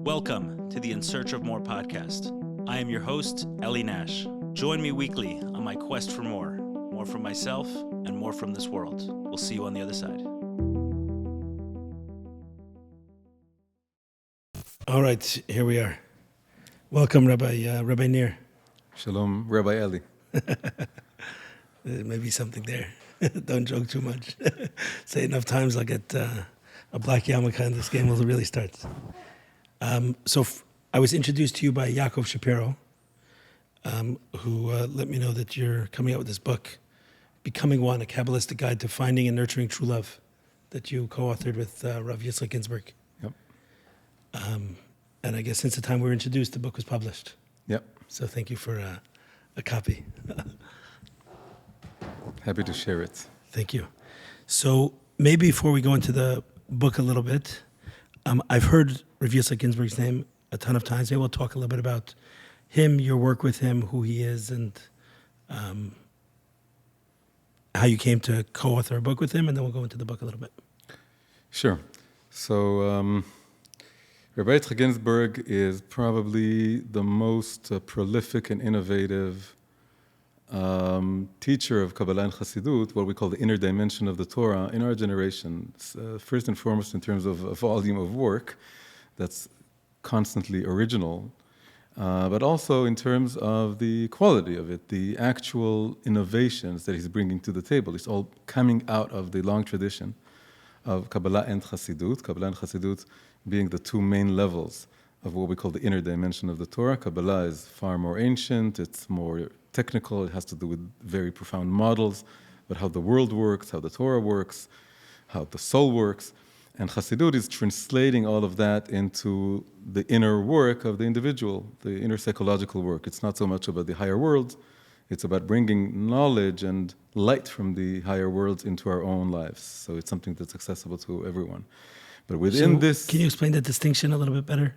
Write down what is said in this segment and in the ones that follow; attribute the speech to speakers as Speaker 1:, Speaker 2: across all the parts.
Speaker 1: Welcome to the In Search of More podcast. I am your host, Eli Nash. Join me weekly on my quest for more from myself and more from this world. We'll see you on the other side.
Speaker 2: All right, here we are. Welcome, Rabbi Nir.
Speaker 3: Shalom, Rabbi Eli.
Speaker 2: There may be something there. Don't joke too much. Say enough times, I'll get a black yarmulke and this game will really start. I was introduced to you by Yaakov Shapiro, who let me know that you're coming out with this book, Becoming One, a Cabalistic Guide to Finding and Nurturing True Love, that you co-authored with Rav Yitzchak Ginsburg.
Speaker 3: Yep.
Speaker 2: And I guess since the time we were introduced, the book was published.
Speaker 3: Yep.
Speaker 2: So thank you for a copy.
Speaker 3: Happy to share it.
Speaker 2: Thank you. So maybe before we go into the book a little bit, I've heard Rav Yitzchak Ginsburg's name a ton of times. Maybe we'll talk a little bit about him, your work with him, who he is, and how you came to co-author a book with him, and then we'll go into the book a little bit.
Speaker 3: Sure. So Rabbi Yitzchak Ginsburg is probably the most prolific and innovative teacher of Kabbalah and Chassidut, what we call the inner dimension of the Torah, in our generation. First and foremost, in terms of volume of work, that's constantly original, but also in terms of the quality of it, the actual innovations that he's bringing to the table. It's all coming out of the long tradition of Kabbalah and Chassidut. Kabbalah and Chassidut being the two main levels of what we call the inner dimension of the Torah. Kabbalah is far more ancient, it's more technical, it has to do with very profound models about how the world works, how the Torah works, how the soul works. And Chassidut is translating all of that into the inner work of the individual, the inner psychological work. It's not so much about the higher worlds, it's about bringing knowledge and light from the higher worlds into our own lives. So it's something that's accessible to everyone. But within this...
Speaker 2: Can you explain that distinction a little bit better?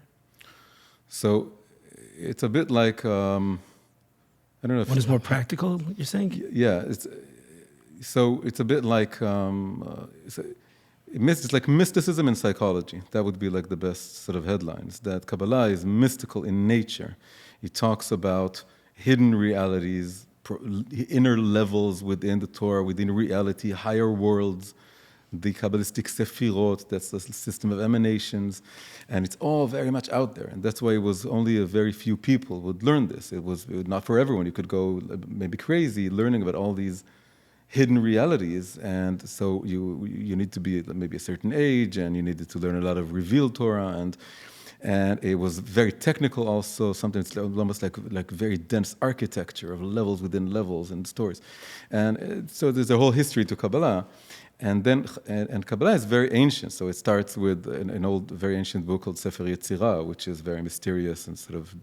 Speaker 3: So it's a bit like... I don't know if...
Speaker 2: One is more practical, you're saying?
Speaker 3: Yeah. It's a bit like... It's like mysticism in psychology. That would be like the best sort of headlines. That Kabbalah is mystical in nature. It talks about hidden realities, inner levels within the Torah, within reality, higher worlds, the Cabalistic Sefirot, that's the system of emanations, and it's all very much out there. And that's why it was only a very few people would learn this. It was not for everyone. You could go maybe crazy learning about all these hidden realities, and so you need to be maybe a certain age, and you needed to learn a lot of revealed Torah, and it was very technical also, sometimes almost like very dense architecture of levels within levels and stories. And so there's a whole history to Kabbalah. And then, and Kabbalah is very ancient, so it starts with an old, very ancient book called Sefer Yetzirah, which is very mysterious and sort of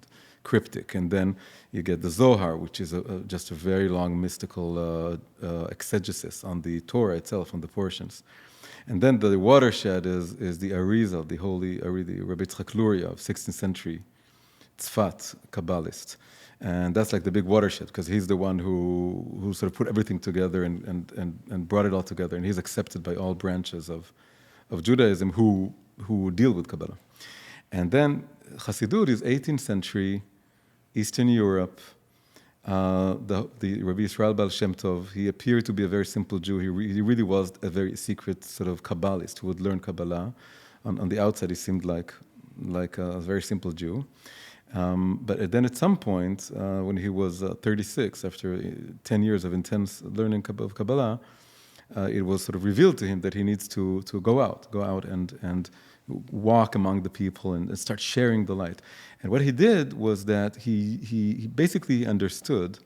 Speaker 3: cryptic. And then you get the Zohar, which is just a very long mystical exegesis on the Torah itself, on the portions. And then the watershed is the Arizal, the holy Rabbi Yitzchak Luria of 16th century, Tzfat, Kabbalist. And that's like the big watershed, because he's the one who sort of put everything together and brought it all together. And he's accepted by all branches of Judaism who deal with Kabbalah. And then Chassidut is 18th century, Eastern Europe. The Rabbi Yisrael Baal Shem Tov, he appeared to be a very simple Jew. He really was a very secret sort of Kabbalist who would learn Kabbalah. On the outside, he seemed like a very simple Jew. But then at some point, when he was 36, after 10 years of intense learning of Kabbalah, it was sort of revealed to him that he needs to go out and walk among the people and start sharing the light. And what he did was that he basically understood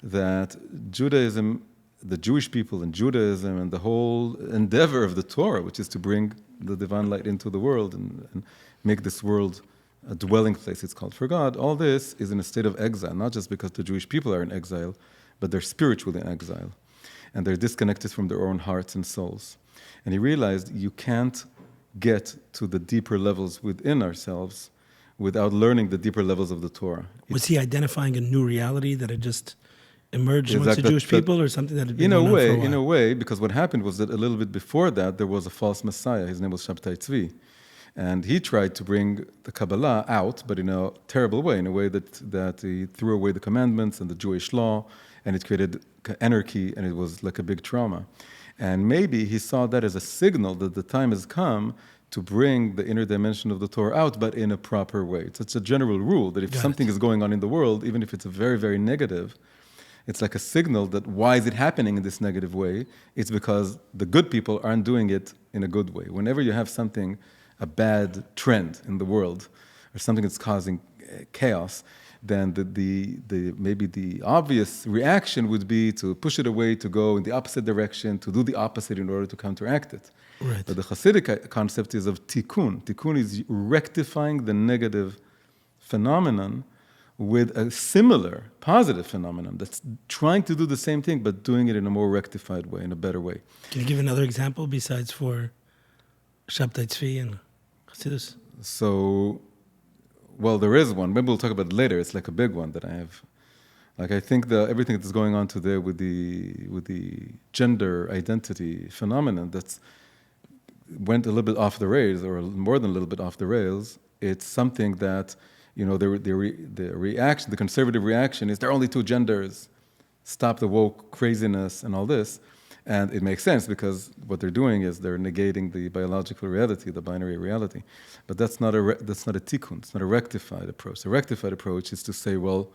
Speaker 3: that Judaism, the Jewish people and Judaism and the whole endeavor of the Torah, which is to bring the divine light into the world and make this world a dwelling place, it's called, for God, all this is in a state of exile, not just because the Jewish people are in exile, but they're spiritually in exile. And they're disconnected from their own hearts and souls. And he realized you can't get to the deeper levels within ourselves without learning the deeper levels of the Torah.
Speaker 2: Was he identifying a new reality that had just emerged amongst the Jewish people, or something that had been
Speaker 3: going
Speaker 2: on for a while?
Speaker 3: In a way, because what happened was that a little bit before that, there was a false Messiah. His name was Shabtai Tzvi. And he tried to bring the Kabbalah out, but in a terrible way, in a way that he threw away the commandments and the Jewish law, and it created anarchy, and it was like a big trauma. And maybe he saw that as a signal that the time has come to bring the inner dimension of the Torah out, but in a proper way. It's a general rule that if something is going on in the world, even if it's a very, very negative, it's like a signal that why is it happening in this negative way? It's because the good people aren't doing it in a good way. Whenever you have something, a bad trend in the world, or something that's causing chaos, then maybe the obvious reaction would be to push it away, to go in the opposite direction, to do the opposite in order to counteract it.
Speaker 2: Right.
Speaker 3: But the Hasidic concept is of Tikun. Tikun is rectifying the negative phenomenon with a similar positive phenomenon that's trying to do the same thing, but doing it in a more rectified way, in a better way.
Speaker 2: Can you give another example besides for Shabtai Tzvi and Chassidus?
Speaker 3: So, well, there is one. Maybe we'll talk about it later. It's like a big one that I have. Like, I think everything that's going on today with the gender identity phenomenon that's went a little bit off the rails, or more than a little bit off the rails. It's something that, you know, the reaction, the conservative reaction is there are only two genders, stop the woke craziness and all this. And it makes sense because what they're doing is they're negating the biological reality, the binary reality. But that's not a tikkun, it's not a rectified approach. The rectified approach is to say, well,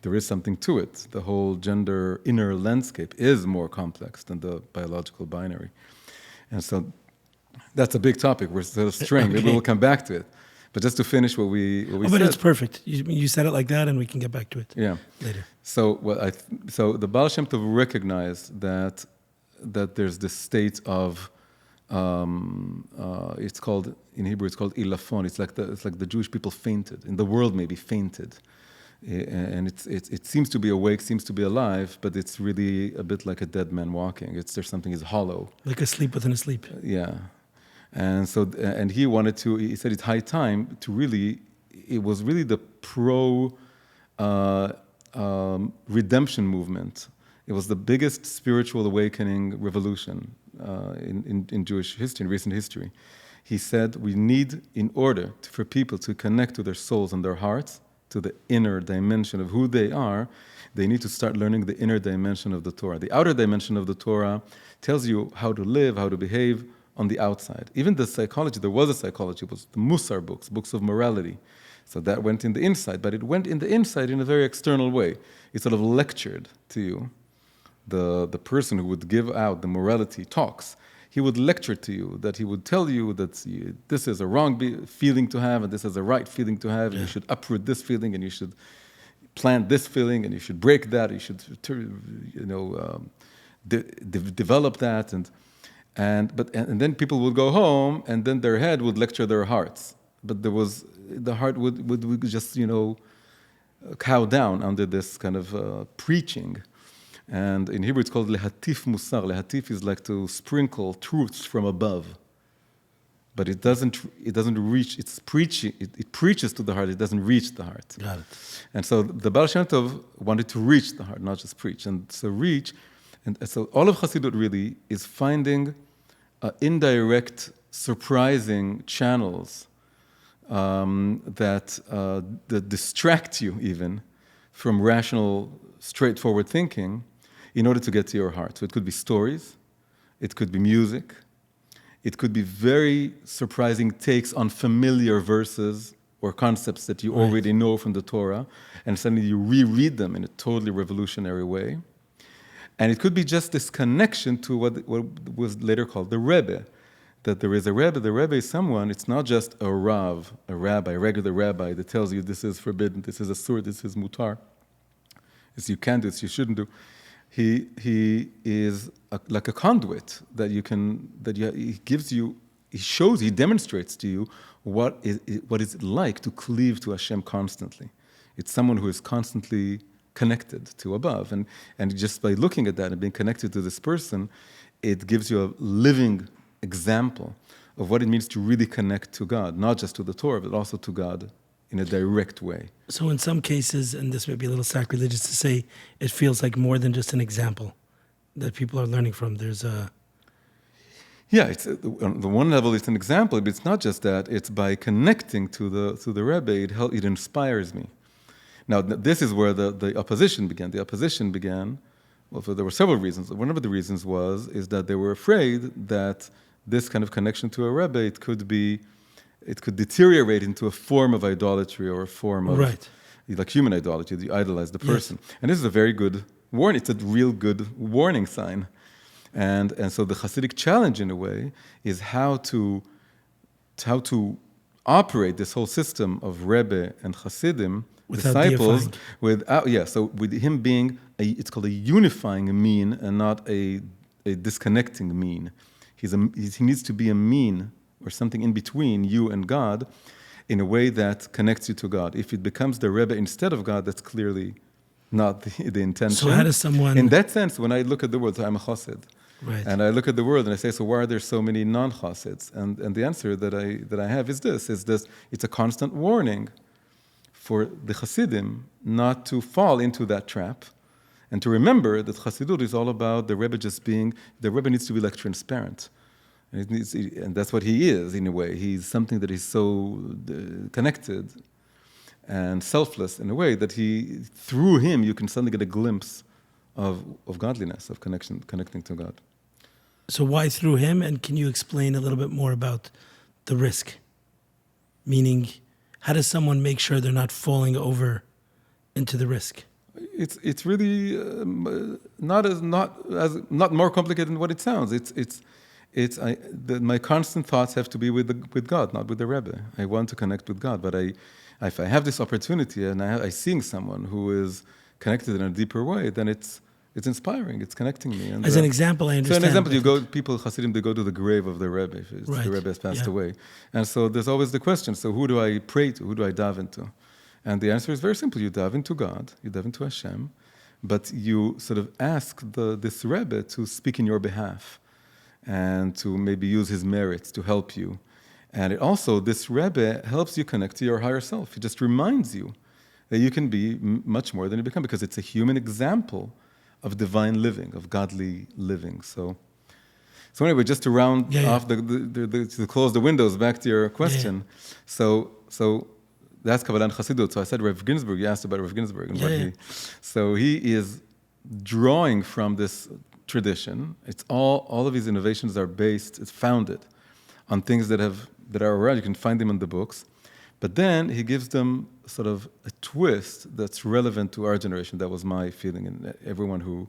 Speaker 3: there is something to it. The whole gender inner landscape is more complex than the biological binary. And so that's a big topic. We're sort of straying. Maybe we'll come back to it. But just to finish what we said.
Speaker 2: But it's perfect. You said it like that, and we can get back to it later.
Speaker 3: So the Baal Shem Tov recognized that there's this state of it's called in Hebrew it's called ilafon. It's like the Jewish people fainted in the world, maybe fainted, and it seems to be awake, seems to be alive, but it's really a bit like a dead man walking. There's something is hollow,
Speaker 2: like asleep within a sleep.
Speaker 3: Yeah, and so he said it's high time to really. It was really the redemption movement. It was the biggest spiritual awakening revolution in Jewish history, in recent history. He said we need, in order for people to connect to their souls and their hearts, to the inner dimension of who they are, they need to start learning the inner dimension of the Torah. The outer dimension of the Torah tells you how to live, how to behave on the outside. Even the psychology, there was a psychology, it was the Musar books of morality. So that went in the inside, but it went in the inside in a very external way. It sort of lectured to you. The person who would give out the morality talks, he would lecture to you, that he would tell you that this is a wrong feeling to have and this is a right feeling to have, and you should uproot this feeling and you should plant this feeling and you should break that, you should develop that, and then people would go home and then their head would lecture their hearts, but the heart would just cow down under this kind of preaching. And in Hebrew it's called lehatif musar. Lehatif is like to sprinkle truths from above. But it doesn't reach, it's preaching, it preaches to the heart, it doesn't reach the heart.
Speaker 2: Got it.
Speaker 3: And so the Baal Shem Tov wanted to reach the heart, not just preach. And so all of Chassidut really is finding indirect, surprising channels that distract you even from rational, straightforward thinking in order to get to your heart. So it could be stories, it could be music, it could be very surprising takes on familiar verses or concepts that you already know from the Torah, and suddenly you reread them in a totally revolutionary way. And it could be just this connection to what was later called the Rebbe, that there is a Rebbe. The Rebbe is someone, it's not just a Rav, a rabbi, a regular rabbi that tells you this is forbidden, this is asur, this is mutar. This you can do, this you shouldn't do. He is like a conduit that he demonstrates to you what is it like to cleave to Hashem constantly. It's someone who is constantly connected to above. And just by looking at that and being connected to this person, it gives you a living example of what it means to really connect to God, not just to the Torah, but also to God in a direct way.
Speaker 2: So in some cases, and this may be a little sacrilegious to say, it feels like more than just an example that people are learning from. There's a...
Speaker 3: Yeah, it's on the one level it's an example, but it's not just that. It's by connecting to the Rebbe, it inspires me. Now, this is where the opposition began. The opposition began, well, there were several reasons. One of the reasons is that they were afraid that this kind of connection to a Rebbe, it could deteriorate into a form of idolatry or a form of like human idolatry. You idolize the person. Yes. And this is a very good warning. It's a real good warning sign. And so the Hasidic challenge, in a way, is how to operate this whole system of Rebbe and Hasidim,
Speaker 2: without
Speaker 3: disciples,
Speaker 2: deifying.
Speaker 3: So with him being it's called a unifying mean and not a disconnecting mean. He needs to be a mean or something in between you and God, in a way that connects you to God. If it becomes the Rebbe instead of God, that's clearly not the intention.
Speaker 2: So how does someone...
Speaker 3: In that sense, when I look at the world, so I'm a Chassid.
Speaker 2: Right.
Speaker 3: And I look at the world and I say, so why are there so many non-Chassids? And the answer that I have is this. It's a constant warning for the Hasidim not to fall into that trap and to remember that Chassidut is all about the Rebbe needs to be like transparent. And that's what he is, in a way. He's something that is so connected and selfless in a way that through him, you can suddenly get a glimpse of godliness, of connecting to God.
Speaker 2: So why through him? And can you explain a little bit more about the risk? Meaning, how does someone make sure they're not falling over into the risk?
Speaker 3: It's really not more complicated than what it sounds. My constant thoughts have to be with God, not with the Rebbe. I want to connect with God, but if I have this opportunity and I seeing someone who is connected in a deeper way, then it's inspiring. It's connecting me. And,
Speaker 2: As an example, I understand.
Speaker 3: So, an example, Hasidim, they go to the grave of the Rebbe if the Rebbe has passed away, and so there's always the question: so who do I pray to? Who do I daven to? And the answer is very simple: you daven to God, you daven to Hashem, but you sort of ask this Rebbe to speak in your behalf, and to maybe use his merits to help you. And this Rebbe helps you connect to your higher self. He just reminds you that you can be much more than you become, because it's a human example of divine living, of godly living. So anyway, just to round off to close the windows, back to your question. So that's Kabbalah and Chassidut. So I said Rav Ginsburg. You asked about Rav Ginsburg and so he is drawing from this tradition. It's all of his innovations it's founded on things that are around. You can find them in the books, but then he gives them sort of a twist that's relevant to our generation. That was my feeling, and everyone who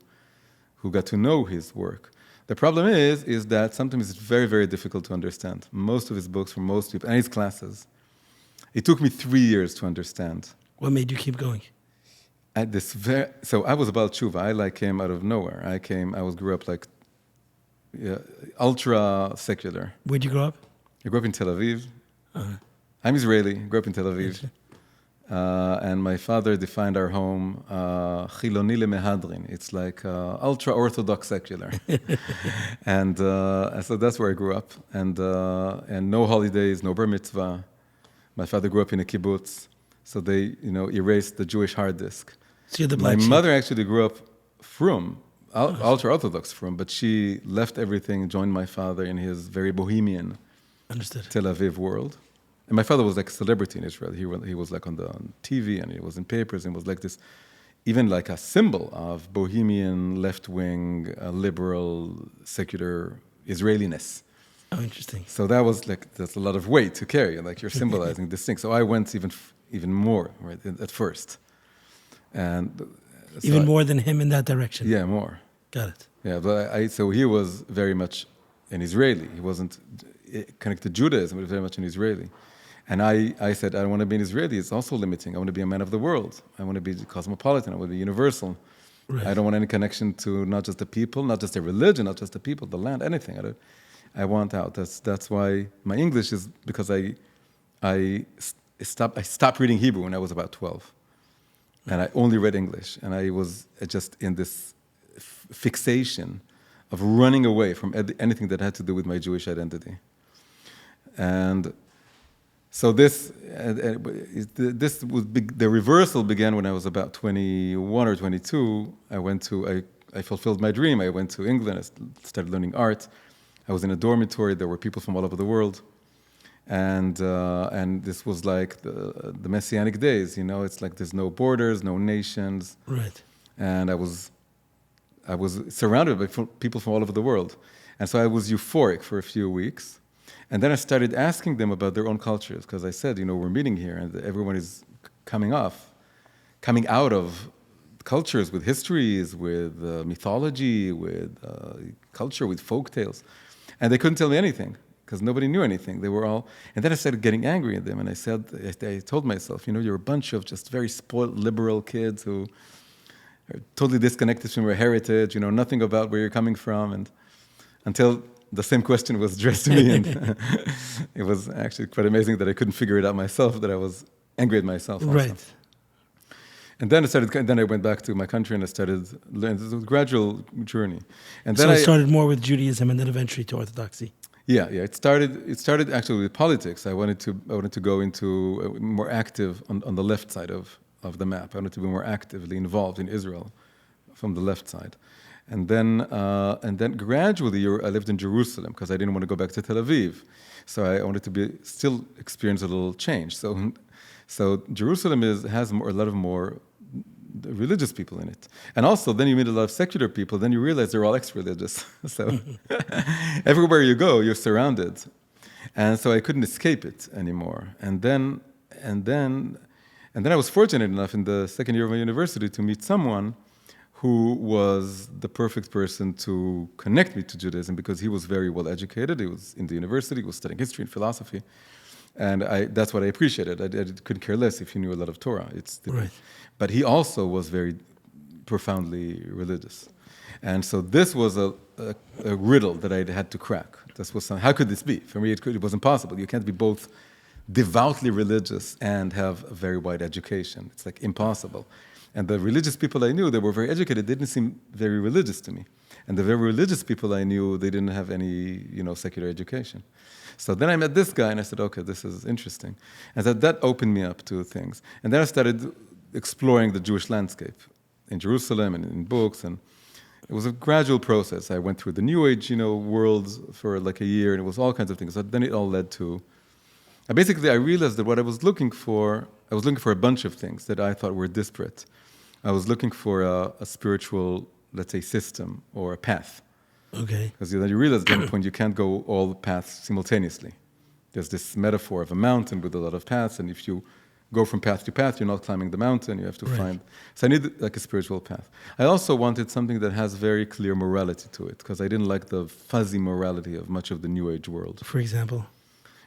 Speaker 3: got to know his work. The problem is that sometimes it's very, very difficult to understand. Most of his books, for most people, and his classes, it took me 3 years to understand.
Speaker 2: What made you keep going?
Speaker 3: So I was about tshuva. I came out of nowhere. I grew up ultra secular.
Speaker 2: Where'd you grow up?
Speaker 3: I grew up in Tel Aviv.
Speaker 2: Uh-huh.
Speaker 3: I'm Israeli. Grew up in Tel Aviv. And my father defined our home chiloni lemehadrin. It's like ultra orthodox secular. and so that's where I grew up. And no holidays, no bar mitzvah. My father grew up in a kibbutz, so they erased the Jewish hard disk.
Speaker 2: So you're the black
Speaker 3: My
Speaker 2: sheep.
Speaker 3: mother actually grew up frum, ultra orthodox frum, but she left everything, joined my father in his very bohemian Tel Aviv world. And my father was like a celebrity in Israel. He was like on TV, and he was in papers, and was like this, even like a symbol of bohemian, left-wing, liberal, secular Israeliness.
Speaker 2: Oh, interesting.
Speaker 3: So that's a lot of weight to carry. Like you're symbolizing this thing. So I went even more at first. And so
Speaker 2: even more than him in that direction.
Speaker 3: Yeah, more.
Speaker 2: Got it.
Speaker 3: Yeah, but so he was very much an Israeli. He wasn't connected to Judaism, but very much an Israeli. And I said, I don't want to be an Israeli. It's also limiting. I want to be a man of the world. I want to be cosmopolitan. I want to be universal. Right. I don't want any connection to not just the people, not just the religion, not just the people, the land, anything. I want out. That's why my English is, because I stopped reading Hebrew when I was about 12. And I only read English. And I was just in this fixation of running away from anything that had to do with my Jewish identity. And so the reversal began when I was about 21 or 22. I fulfilled my dream. I went to England. I started learning art. I was in a dormitory. There were people from all over the world. And this was like the Messianic days, you know. It's like there's no borders, no nations.
Speaker 2: Right.
Speaker 3: And I was surrounded by people from all over the world. And so I was euphoric for a few weeks. And then I started asking them about their own cultures, because I said, you know, we're meeting here, and everyone is coming out of cultures with histories, with mythology, with culture, with folk tales. And they couldn't tell me anything, because nobody knew anything. They were all... And then I started getting angry at them, and I told myself, you know, you're a bunch of just very spoiled liberal kids who are totally disconnected from your heritage, you know, nothing about where you're coming from, and until the same question was addressed to me, and it was actually quite amazing that I couldn't figure it out myself, that I was angry at myself also.
Speaker 2: Right.
Speaker 3: And then I went back to my country, and I started learning. It was a gradual journey. And then
Speaker 2: So it started more with Judaism and then eventually to Orthodoxy.
Speaker 3: Yeah. It started actually with politics. I wanted to go into more active on the left side of the map. I wanted to be more actively involved in Israel from the left side. And then gradually I lived in Jerusalem, because I didn't want to go back to Tel Aviv. So I wanted to still experience a little change. So Jerusalem has a lot of more religious people in it. And also, then you meet a lot of secular people, then you realize they're all ex-religious. So everywhere you go, you're surrounded. And so I couldn't escape it anymore. And then I was fortunate enough in the second year of my university to meet someone who was the perfect person to connect me to Judaism, because he was very well educated. He was in the university, he was studying history and philosophy. And that's what I appreciated. I couldn't care less if he knew a lot of Torah.
Speaker 2: Right.
Speaker 3: But he also was very profoundly religious. And so this was a riddle that I had to crack. How could this be? For me, it was impossible. You can't be both devoutly religious and have a very wide education. It's like impossible. And the religious people I knew, they were very educated, they didn't seem very religious to me. And the very religious people I knew, they didn't have any, secular education. So then I met this guy, and I said, okay, this is interesting. And that opened me up to things. And then I started exploring the Jewish landscape in Jerusalem and in books, and it was a gradual process. I went through the New Age, world for like a year, and it was all kinds of things. So then it all led to... I realized that what I was looking for a bunch of things that I thought were disparate. I was looking for a spiritual, let's say, system or a path.
Speaker 2: Okay.
Speaker 3: Because you realize at one point you can't go all the paths simultaneously. There's this metaphor of a mountain with a lot of paths, and if you go from path to path, you're not climbing the mountain, you have to find... So I need like a spiritual path. I also wanted something that has very clear morality to it, because I didn't like the fuzzy morality of much of the New Age world.
Speaker 2: For example?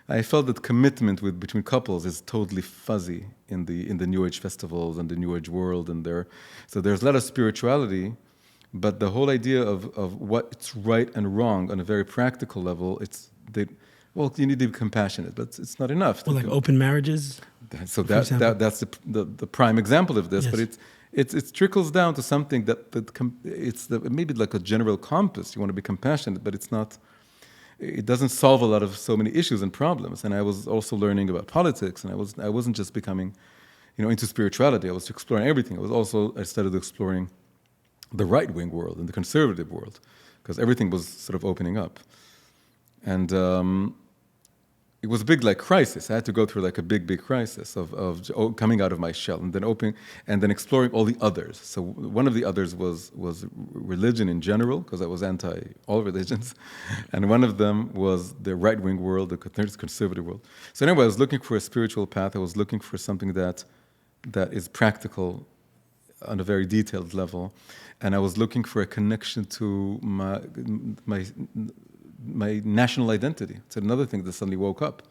Speaker 3: I felt that commitment between couples is totally fuzzy in the New Age festivals and the New Age world, so there's a lot of spirituality, but the whole idea of what's right and wrong on a very practical level, you need to be compassionate, but it's not enough.
Speaker 2: Well, like open marriages.
Speaker 3: So that's the prime example of this,
Speaker 2: yes.
Speaker 3: But it trickles down to something it's maybe like a general compass. You want to be compassionate, but it's not. It doesn't solve a lot of so many issues and problems. And I was also learning about politics, and I wasn't just becoming, into spirituality. I was exploring everything. I started exploring the right-wing world and the conservative world, because everything was sort of opening up. And it was a big crisis. I had to go through a big crisis of coming out of my shell and then opening and then exploring all the others. So one of the others was religion in general, because I was anti all religions, and one of them was the right-wing world, the conservative world. So anyway, I was looking for a spiritual path. I was looking for something that is practical on a very detailed level, and I was looking for a connection to my national identity. It's another thing that suddenly woke up.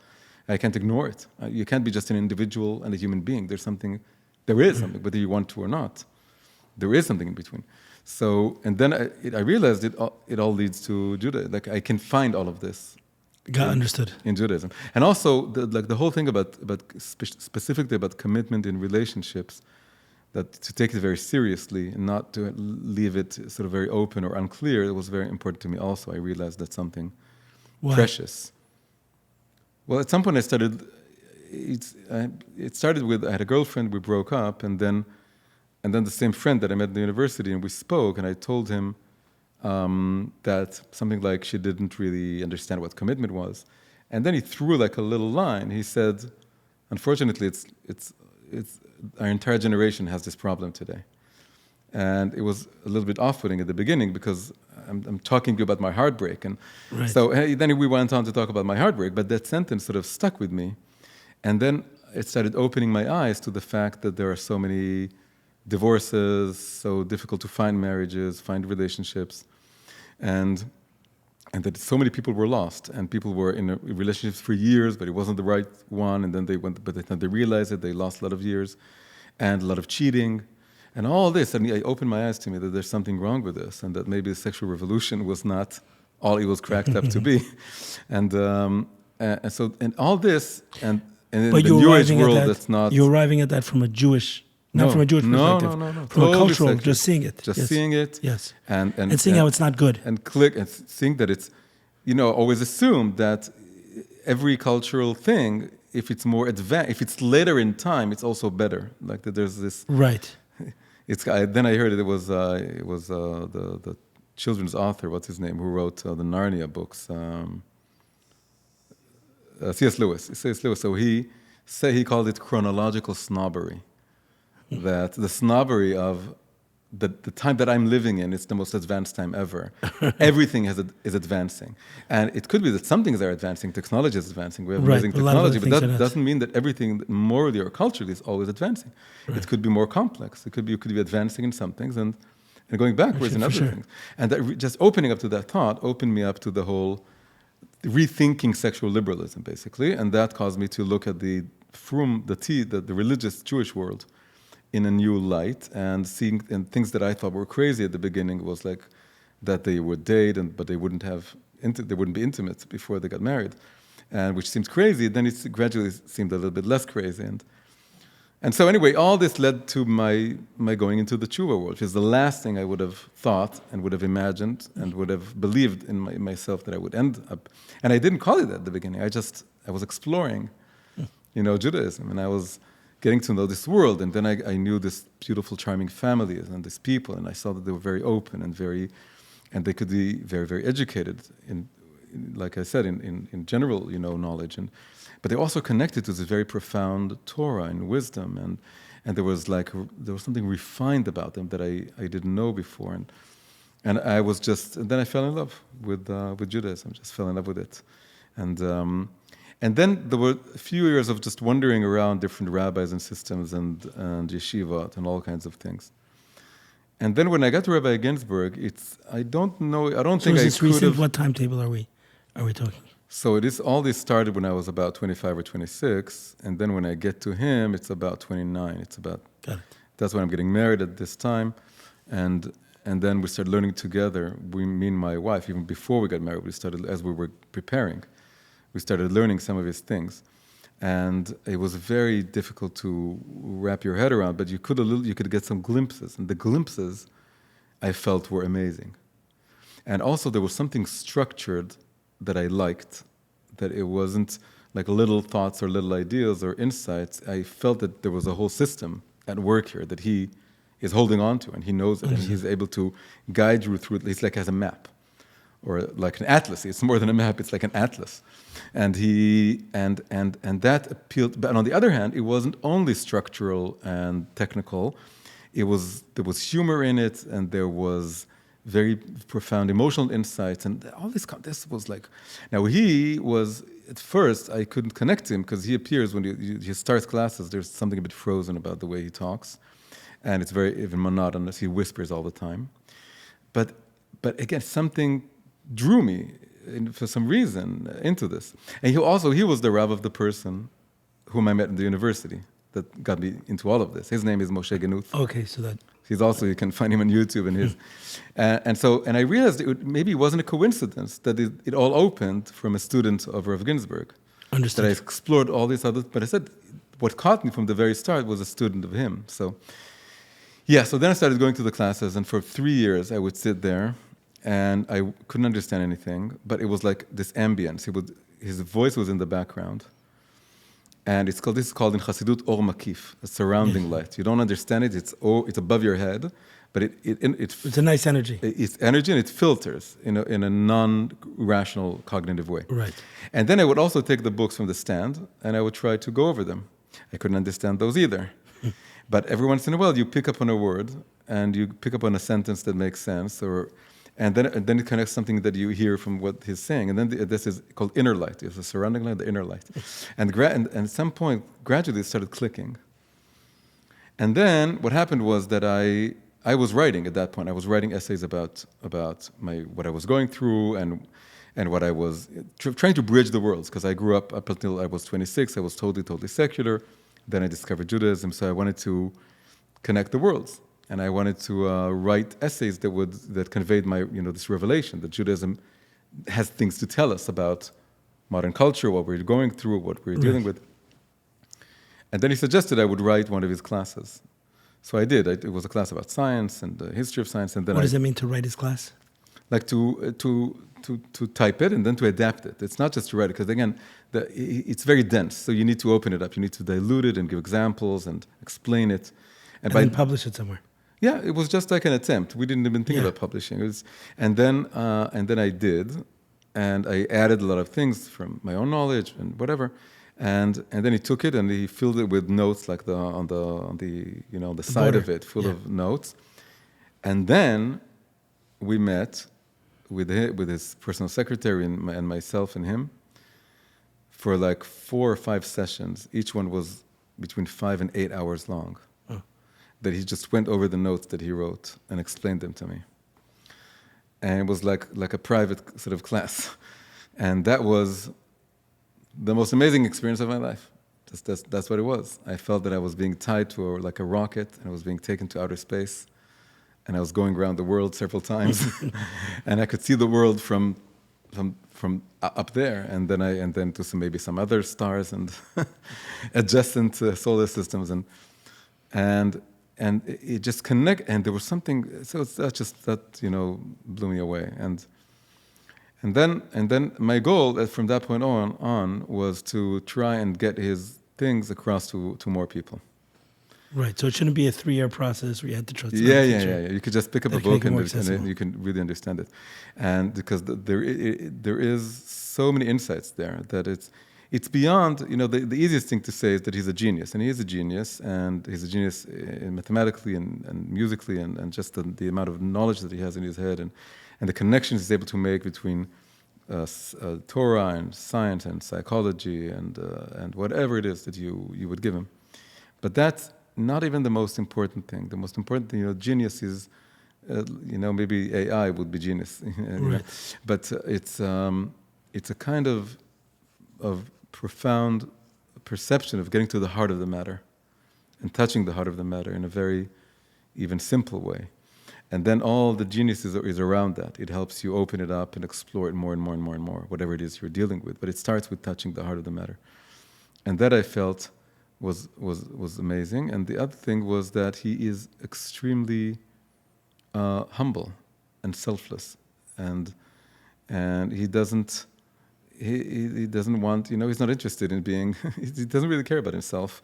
Speaker 3: I can't ignore it. You can't be just an individual and a human being. There is something, whether you want to or not. There is something in between. So, and then I realized it all leads to Judaism. I can find all of this.
Speaker 2: Understood.
Speaker 3: In Judaism. And also, the whole thing about specifically about commitment in relationships, that to take it very seriously and not to leave it sort of very open or unclear, it was very important to me also. I realized that's something precious. Well, at some point it started with, I had a girlfriend, we broke up, and then the same friend that I met in the university, and we spoke, and I told him that something like she didn't really understand what commitment was. And then he threw like a little line. He said, unfortunately, it's our entire generation has this problem today. And it was a little bit off-putting at the beginning because I'm talking to you about my heartbreak. And so then we went on to talk about my heartbreak, but that sentence sort of stuck with me. And then it started opening my eyes to the fact that there are so many divorces, so difficult to find marriages, find relationships, and that so many people were lost, and people were in relationships for years, but it wasn't the right one, and then they realized that they lost a lot of years, and a lot of cheating, and all this. And it opened my eyes to me that there's something wrong with this, and that maybe the sexual revolution was not all it was cracked up to be, and so all this, and in the New Age world, that's not.
Speaker 2: You're arriving at that from a Jewish. Not from a Jewish perspective.
Speaker 3: No.
Speaker 2: From
Speaker 3: totally
Speaker 2: a cultural,
Speaker 3: secular.
Speaker 2: just seeing it.
Speaker 3: Seeing it.
Speaker 2: Yes.
Speaker 3: And
Speaker 2: seeing how it's not good.
Speaker 3: And seeing that it's, always assume that every cultural thing, if it's more advanced, if it's later in time, it's also better. Like that there's this.
Speaker 2: Right.
Speaker 3: Then I heard it was the children's author, what's his name, who wrote the Narnia books. C.S. Lewis. So he called it chronological snobbery. That the snobbery of the time that I'm living in, it's the most advanced time ever. Everything is advancing. And it could be that some things are advancing, technology is advancing, we have amazing technology, but that doesn't mean that everything morally or culturally is always advancing. Right. It could be more complex. You could be advancing in some things and going backwards in other things. And that just opening up to that thought opened me up to the whole rethinking sexual liberalism, basically. And that caused me to look at the religious Jewish world in a new light, and seeing and things that I thought were crazy at the beginning was like that they would date, but they wouldn't be intimate before they got married, and which seems crazy. Then it gradually seemed a little bit less crazy, and so anyway, all this led to my going into the tshuva world, which is the last thing I would have thought and would have imagined and would have believed in myself that I would end up. And I didn't call it at the beginning. I was exploring, Judaism, and I was getting to know this world, and then I knew this beautiful, charming families and these people, and I saw that they were very open and they could be very, very educated in like I said, in general, knowledge, but they also connected to this very profound Torah and wisdom, and there was something refined about them that I didn't know before, and then I fell in love with Judaism, just fell in love with it, and then there were a few years of just wandering around different rabbis and systems and yeshivot and all kinds of things. And then when I got to Rabbi Ginsburg, I don't think I could have.
Speaker 2: What timetable are we talking?
Speaker 3: So all this started when I was about 25 or 26, and then when I get to him, it's about 29. Got it. That's when I'm getting married at this time, and then we started learning together. Me and my wife, even before we got married, we started as we were preparing. We started learning some of his things, and it was very difficult to wrap your head around. But you could get some glimpses, and the glimpses I felt were amazing. And also there was something structured that I liked, that it wasn't like little thoughts or little ideas or insights. I felt that there was a whole system at work here that he is holding on to, and he knows it, and he's able to guide you through it. It's like as a map, or like an atlas. It's more than a map, it's like an atlas. And that appealed. But on the other hand, it wasn't only structural and technical. There was humor in it, and there was very profound emotional insights, and all this was like. Now he was at first I couldn't connect to him because he appears when he starts classes. There's something a bit frozen about the way he talks, and it's very even monotonous. He whispers all the time, but again something drew me for some reason into this. And he was the Rav of the person whom I met in the university that got me into all of this. His name is Moshe Genuth.
Speaker 2: Okay, so that
Speaker 3: you can find him on YouTube and his, and I realized maybe it wasn't a coincidence that it all opened from a student of Rav Ginsburg.
Speaker 2: Understood.
Speaker 3: That I explored all these others, but I said what caught me from the very start was a student of him. So then I started going to the classes, and for 3 years I would sit there, and I couldn't understand anything, but it was like this ambience. His voice was in the background. And this is called in Chassidut Or Makif, a surrounding light. You don't understand it, it's above your head, but
Speaker 2: It's a nice energy.
Speaker 3: It's energy, and it filters in a non-rational cognitive way.
Speaker 2: Right.
Speaker 3: And then I would also take the books from the stand, and I would try to go over them. I couldn't understand those either. But every once in a while, you pick up on a word, and you pick up on a sentence that makes sense, and then it connects something that you hear from what he's saying. And then this is called inner light. It's the surrounding light, the inner light. And at some point, gradually, it started clicking. And then what happened was that I was writing at that point. I was writing essays about what I was going through and what I was trying to bridge the worlds, because I grew up until I was 26. I was totally secular. Then I discovered Judaism, so I wanted to connect the worlds, and I wanted to write essays that conveyed my this revelation that Judaism has things to tell us about modern culture, what we're going through, what we're dealing with. And then he suggested I would write one of his classes. So I did. It was a class about science and the history of science. And then
Speaker 2: what does it mean to write his class?
Speaker 3: Like to type it and then to adapt it. It's not just to write it, because again, it's very dense. So you need to open it up. You need to dilute it and give examples and explain it.
Speaker 2: And then publish it somewhere.
Speaker 3: Yeah, it was just like an attempt. We didn't even think about publishing. And then I did, and I added a lot of things from my own knowledge and whatever. And then he took it and he filled it with notes, like on the side of it, full of notes. And then we met with his personal secretary and myself and him for like 4 or 5 sessions. Each one was between 5 and 8 hours long. Oh. That he just went over the notes that he wrote and explained them to me. And it was like a private sort of class. And that was the most amazing experience of my life. That's what it was. I felt that I was being tied to like a rocket, and I was being taken to outer space, and I was going around the world several times, and I could see the world from up there, and then to maybe some other stars and adjacent solar systems, and it just and there was something. So that blew me away, And then my goal from that point on was to try and get his things across to more people.
Speaker 2: Right. So it shouldn't be a 3-year process where you had to trust.
Speaker 3: Yeah. You could just pick up a book and you can really understand it. And because there is so many insights there that it's beyond. The easiest thing to say is that he's a genius, and he is a genius, and he's a genius mathematically and musically, and just the amount of knowledge that he has in his head and the connections he's able to make between Torah and science and psychology and whatever it is that you would give him. But that's not even the most important thing. The most important thing, genius is, maybe AI would be genius.
Speaker 2: Right.
Speaker 3: But it's a kind of profound perception of getting to the heart of the matter and touching the heart of the matter in a very even simple way. And then all the genius is around that. It helps you open it up and explore it more and more and more and more, whatever it is you're dealing with. But it starts with touching the heart of the matter. And that I felt was amazing. And the other thing was that he is extremely humble and selfless. And he doesn't want, he's not interested in being, he doesn't really care about himself.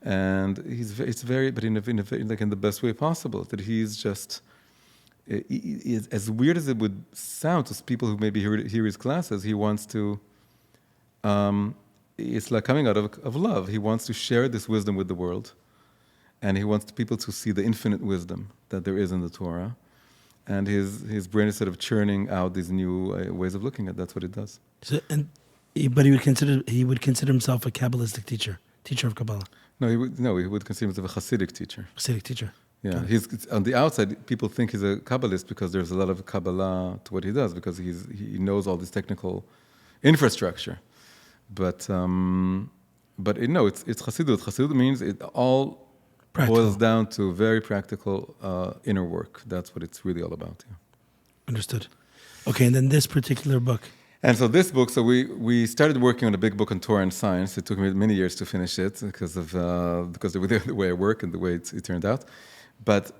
Speaker 3: And it's very, but in the best way possible, that he's just, as weird as it would sound to people who maybe hear his classes, he wants to, it's like coming out of love. He wants to share this wisdom with the world, and he wants people to see the infinite wisdom that there is in the Torah, and his brain is sort of churning out these new ways of looking at it. That's what it does.
Speaker 2: So, but he would consider himself a Kabbalistic teacher of Kabbalah.
Speaker 3: No, he would consider himself a Hasidic teacher.
Speaker 2: Hasidic teacher.
Speaker 3: Yeah, he's on the outside. People think he's a Kabbalist because there's a lot of Kabbalah to what he does, because he knows all this technical infrastructure. But it's Hasidut. Hasidut means it all boils down to very practical inner work. That's what it's really all about. Yeah.
Speaker 2: Understood. Okay, and then this particular book.
Speaker 3: And so this book, we started working on a big book on Torah and science. It took me many years to finish it because of the way I work and the way it turned out. But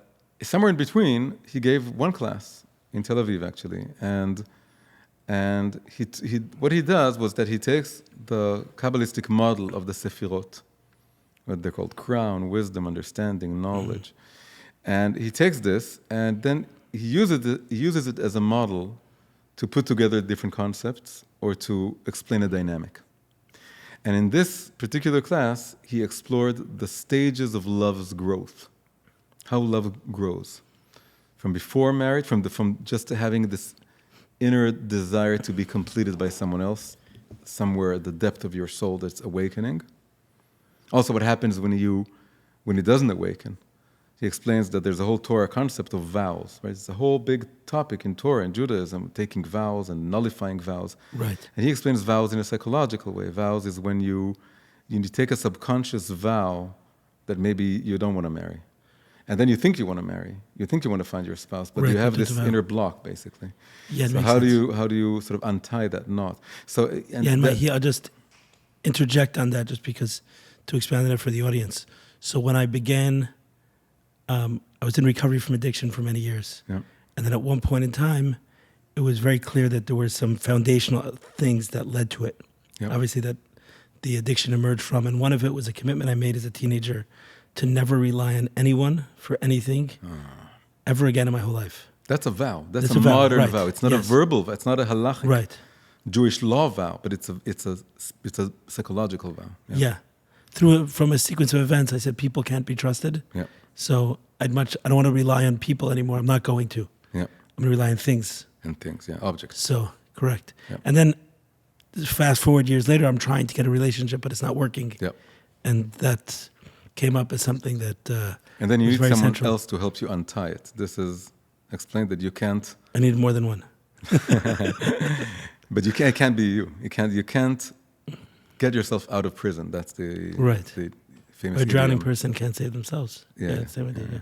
Speaker 3: somewhere in between, he gave one class in Tel Aviv, actually, and he what he does was that he takes the Kabbalistic model of the Sefirot, what they're called: crown, wisdom, understanding, knowledge, And he takes this and then he uses it as a model to put together different concepts or to explain a dynamic. And in this particular class, he explored the stages of love's growth, how love grows. From before marriage, from just having this inner desire to be completed by someone else, somewhere at the depth of your soul that's awakening. Also, what happens when it doesn't awaken. He explains that there's a whole Torah concept of vows, right? It's a whole big topic in Torah and Judaism, taking vows and nullifying vows.
Speaker 2: Right.
Speaker 3: And he explains vows in a psychological way. Vows is when you take a subconscious vow that maybe you don't want to marry. And then you think you want to marry. You think you want to find your spouse, but
Speaker 2: right,
Speaker 3: you have this inner block, basically.
Speaker 2: Yeah,
Speaker 3: so how do you sort of untie that knot? So
Speaker 2: I'll just interject on that just because to expand on it for the audience. So when I began, I was in recovery from addiction for many years.
Speaker 3: Yeah.
Speaker 2: And then at one point in time, it was very clear that there were some foundational things that led to it.
Speaker 3: Yeah.
Speaker 2: Obviously, that the addiction emerged from. And one of it was a commitment I made as a teenager to never rely on anyone for anything ever again in my whole life.
Speaker 3: That's a vow. That's
Speaker 2: a
Speaker 3: a
Speaker 2: vow,
Speaker 3: modern
Speaker 2: right.
Speaker 3: vow. It's not a
Speaker 2: Yes.
Speaker 3: verbal vow. It's not a halachic
Speaker 2: Right.
Speaker 3: Jewish law vow, but it's a psychological vow.
Speaker 2: Yeah. From a sequence of events, I said people can't be trusted.
Speaker 3: Yeah.
Speaker 2: So I don't want to rely on people anymore. I'm not going to.
Speaker 3: Yeah.
Speaker 2: I'm going to rely on things.
Speaker 3: And things, yeah, objects.
Speaker 2: So, correct.
Speaker 3: Yep.
Speaker 2: And then fast forward years later, I'm trying to get a relationship, but it's not working.
Speaker 3: Yep.
Speaker 2: And that came up as something that
Speaker 3: And then you
Speaker 2: was
Speaker 3: need
Speaker 2: very
Speaker 3: someone
Speaker 2: central.
Speaker 3: else to help you untie it. This is explained that you can't,
Speaker 2: I needed more than one.
Speaker 3: but it can't be you. You can't get yourself out of prison. That's the
Speaker 2: Right.
Speaker 3: the famous
Speaker 2: A drowning
Speaker 3: idiom.
Speaker 2: person can't save themselves.
Speaker 3: Yeah,
Speaker 2: same idea.
Speaker 3: yeah.
Speaker 2: Yeah.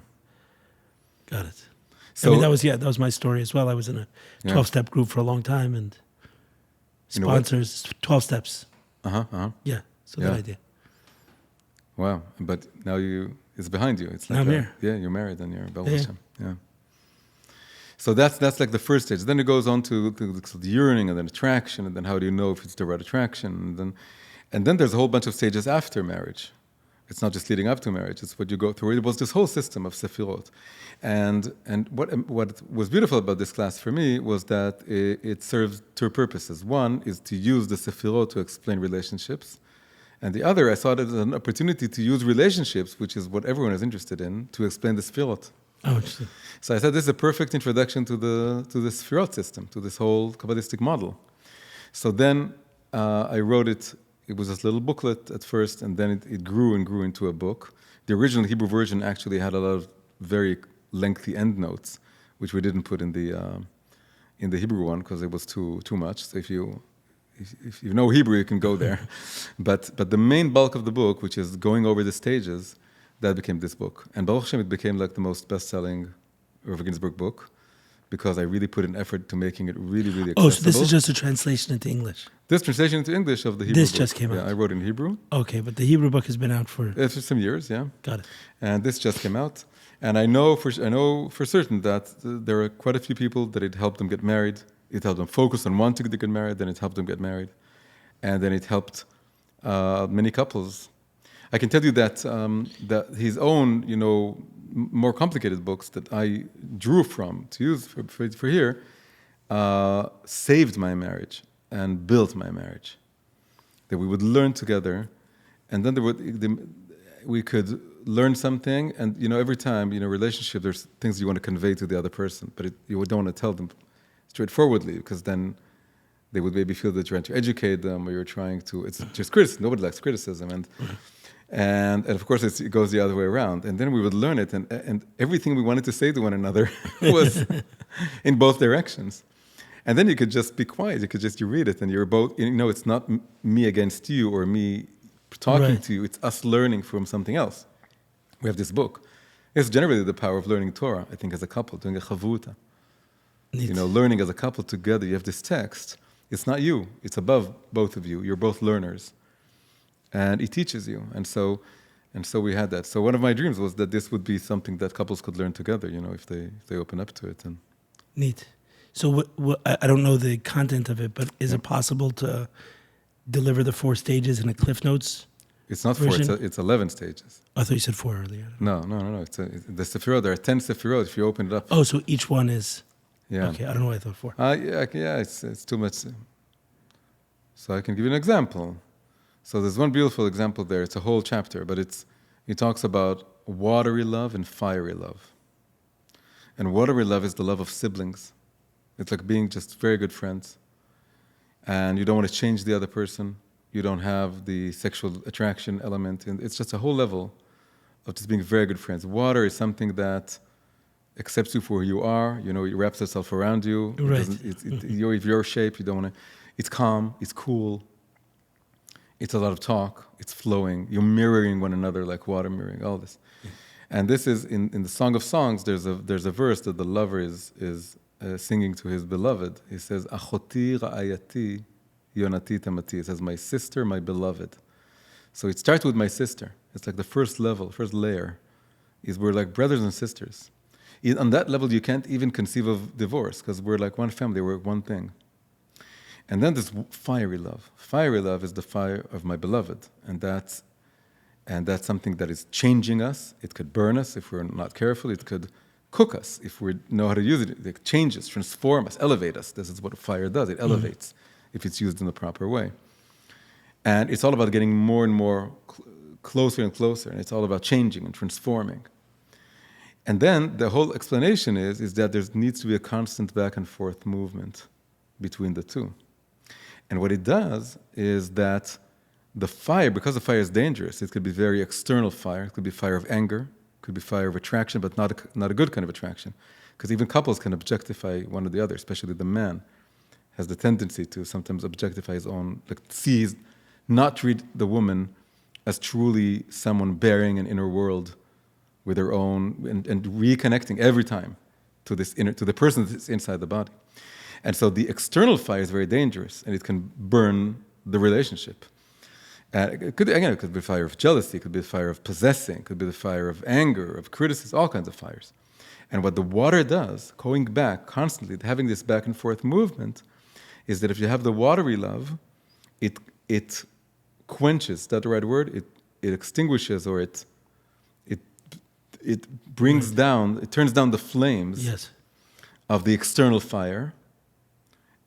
Speaker 2: Got it.
Speaker 3: So
Speaker 2: I mean, that was my story as well. I was in a 12-step group for a long time, and
Speaker 3: You know what?
Speaker 2: sponsors 12 steps. Yeah, so
Speaker 3: Yeah.
Speaker 2: that idea.
Speaker 3: Wow, but now it's behind you. It's like
Speaker 2: Now I'm here.
Speaker 3: Yeah, you're married and you're Baruch
Speaker 2: Yeah.
Speaker 3: Hashem. Yeah. So that's like the first stage. Then it goes on to the yearning and then attraction, and then how do you know if it's the right attraction? And then there's a whole bunch of stages after marriage. It's not just leading up to marriage; it's what you go through. It was this whole system of sefirot, and what was beautiful about this class for me was that it serves two purposes. One is to use the sefirot to explain relationships. And the other, I saw it as an opportunity to use relationships, which is what everyone is interested in, to explain the Sefirot.
Speaker 2: Oh, interesting.
Speaker 3: So I said this is a perfect introduction to the Sefirot system, to this whole Kabbalistic model. So then I wrote it. It was this little booklet at first, and then it grew and grew into a book. The original Hebrew version actually had a lot of very lengthy endnotes, which we didn't put in the Hebrew one because it was too much. So if you know Hebrew, you can go there. But the main bulk of the book, which is going over the stages, that became this book. And Baruch Hashem, it became like the most best-selling Rav Ginsburg book because I really put an effort to making it really, really accessible.
Speaker 2: Oh, so this is just a translation into English.
Speaker 3: This translation into English of the Hebrew
Speaker 2: This
Speaker 3: book.
Speaker 2: just came out.
Speaker 3: Yeah, I wrote in Hebrew.
Speaker 2: Okay, but the Hebrew book has been out for
Speaker 3: Some years, yeah.
Speaker 2: Got it.
Speaker 3: And this just came out. And I know for certain that there are quite a few people that it helped them get married. It helped them focus on wanting to get married, then it helped them get married. And then it helped many couples. I can tell you that his own, more complicated books that I drew from to use for here saved my marriage and built my marriage. That we would learn together, and then we could learn something. And every time, relationship, there's things you want to convey to the other person, but you don't want to tell them straightforwardly because then they would maybe feel that you're trying to educate them or you're trying to. It's just criticism. Nobody likes criticism, and of course it goes the other way around. And then we would learn it, and everything we wanted to say to one another was in both directions. And then you could just be quiet. You read it, and you're both. It's not me against you or me talking to you. It's us learning from something else. We have this book. It's generally the power of learning Torah. I think as a couple, doing a chavuta. Learning as a couple together. You have this text. It's not you. It's above both of you. You're both learners. And it teaches you. And so we had that. So one of my dreams was that this would be something that couples could learn together, if they open up to it. And
Speaker 2: Neat. So I don't know the content of it, but is it possible to deliver the 4 stages in a Cliff Notes
Speaker 3: It's not 4,
Speaker 2: version?
Speaker 3: it's 11 stages.
Speaker 2: I thought you said 4 earlier.
Speaker 3: No. The Sefirot, there are 10 Sefirot if you open it up.
Speaker 2: Oh, so each one is...
Speaker 3: Yeah.
Speaker 2: Okay, I don't know why I thought 4.
Speaker 3: Yeah, it's too much. So I can give you an example. So there's one beautiful example there. It's a whole chapter, but it talks about watery love and fiery love. And watery love is the love of siblings. It's like being just very good friends. And you don't want to change the other person. You don't have the sexual attraction element. And it's just a whole level of just being very good friends. Water is something that accepts you for who you are. You know, it wraps itself around you.
Speaker 2: Right.
Speaker 3: You're of your shape. You don't want to. It's calm. It's cool. It's a lot of talk. It's flowing. You're mirroring one another like water mirroring. All this. And this is in the Song of Songs. There's a verse that the lover is singing to his beloved. He says, "Achoti ra'ayati yonati tamati." It says, "My sister, my beloved." So it starts with my sister. It's like the first level, first layer, is we're like brothers and sisters. On that level, you can't even conceive of divorce because we're like one family. We're one thing. And then there's fiery love. Fiery love is the fire of my beloved, and that's something that is changing us. It could burn us if we're not careful. It could cook us if we know how to use it. It changes, transform us, elevate us. This is what fire does. It elevates if it's used in the proper way. And it's all about getting more and more closer and closer. And it's all about changing and transforming. And then the whole explanation is that there needs to be a constant back and forth movement between the two. And what it does is that the fire, because the fire is dangerous, it could be very external fire. It could be fire of anger. It could be fire of attraction, but not a good kind of attraction. Because even couples can objectify one or the other, especially the man has the tendency to sometimes objectify his own, not treat the woman as truly someone bearing an inner world with her own, and reconnecting every time to the person that's inside the body. And so the external fire is very dangerous, and it can burn the relationship. It could be a fire of jealousy, it could be a fire of possessing, it could be the fire of anger, of criticism, all kinds of fires. And what the water does, going back constantly, having this back and forth movement, is that if you have the watery love, it quenches, is that the right word? It extinguishes, or it brings down, it turns down the flames of the external fire.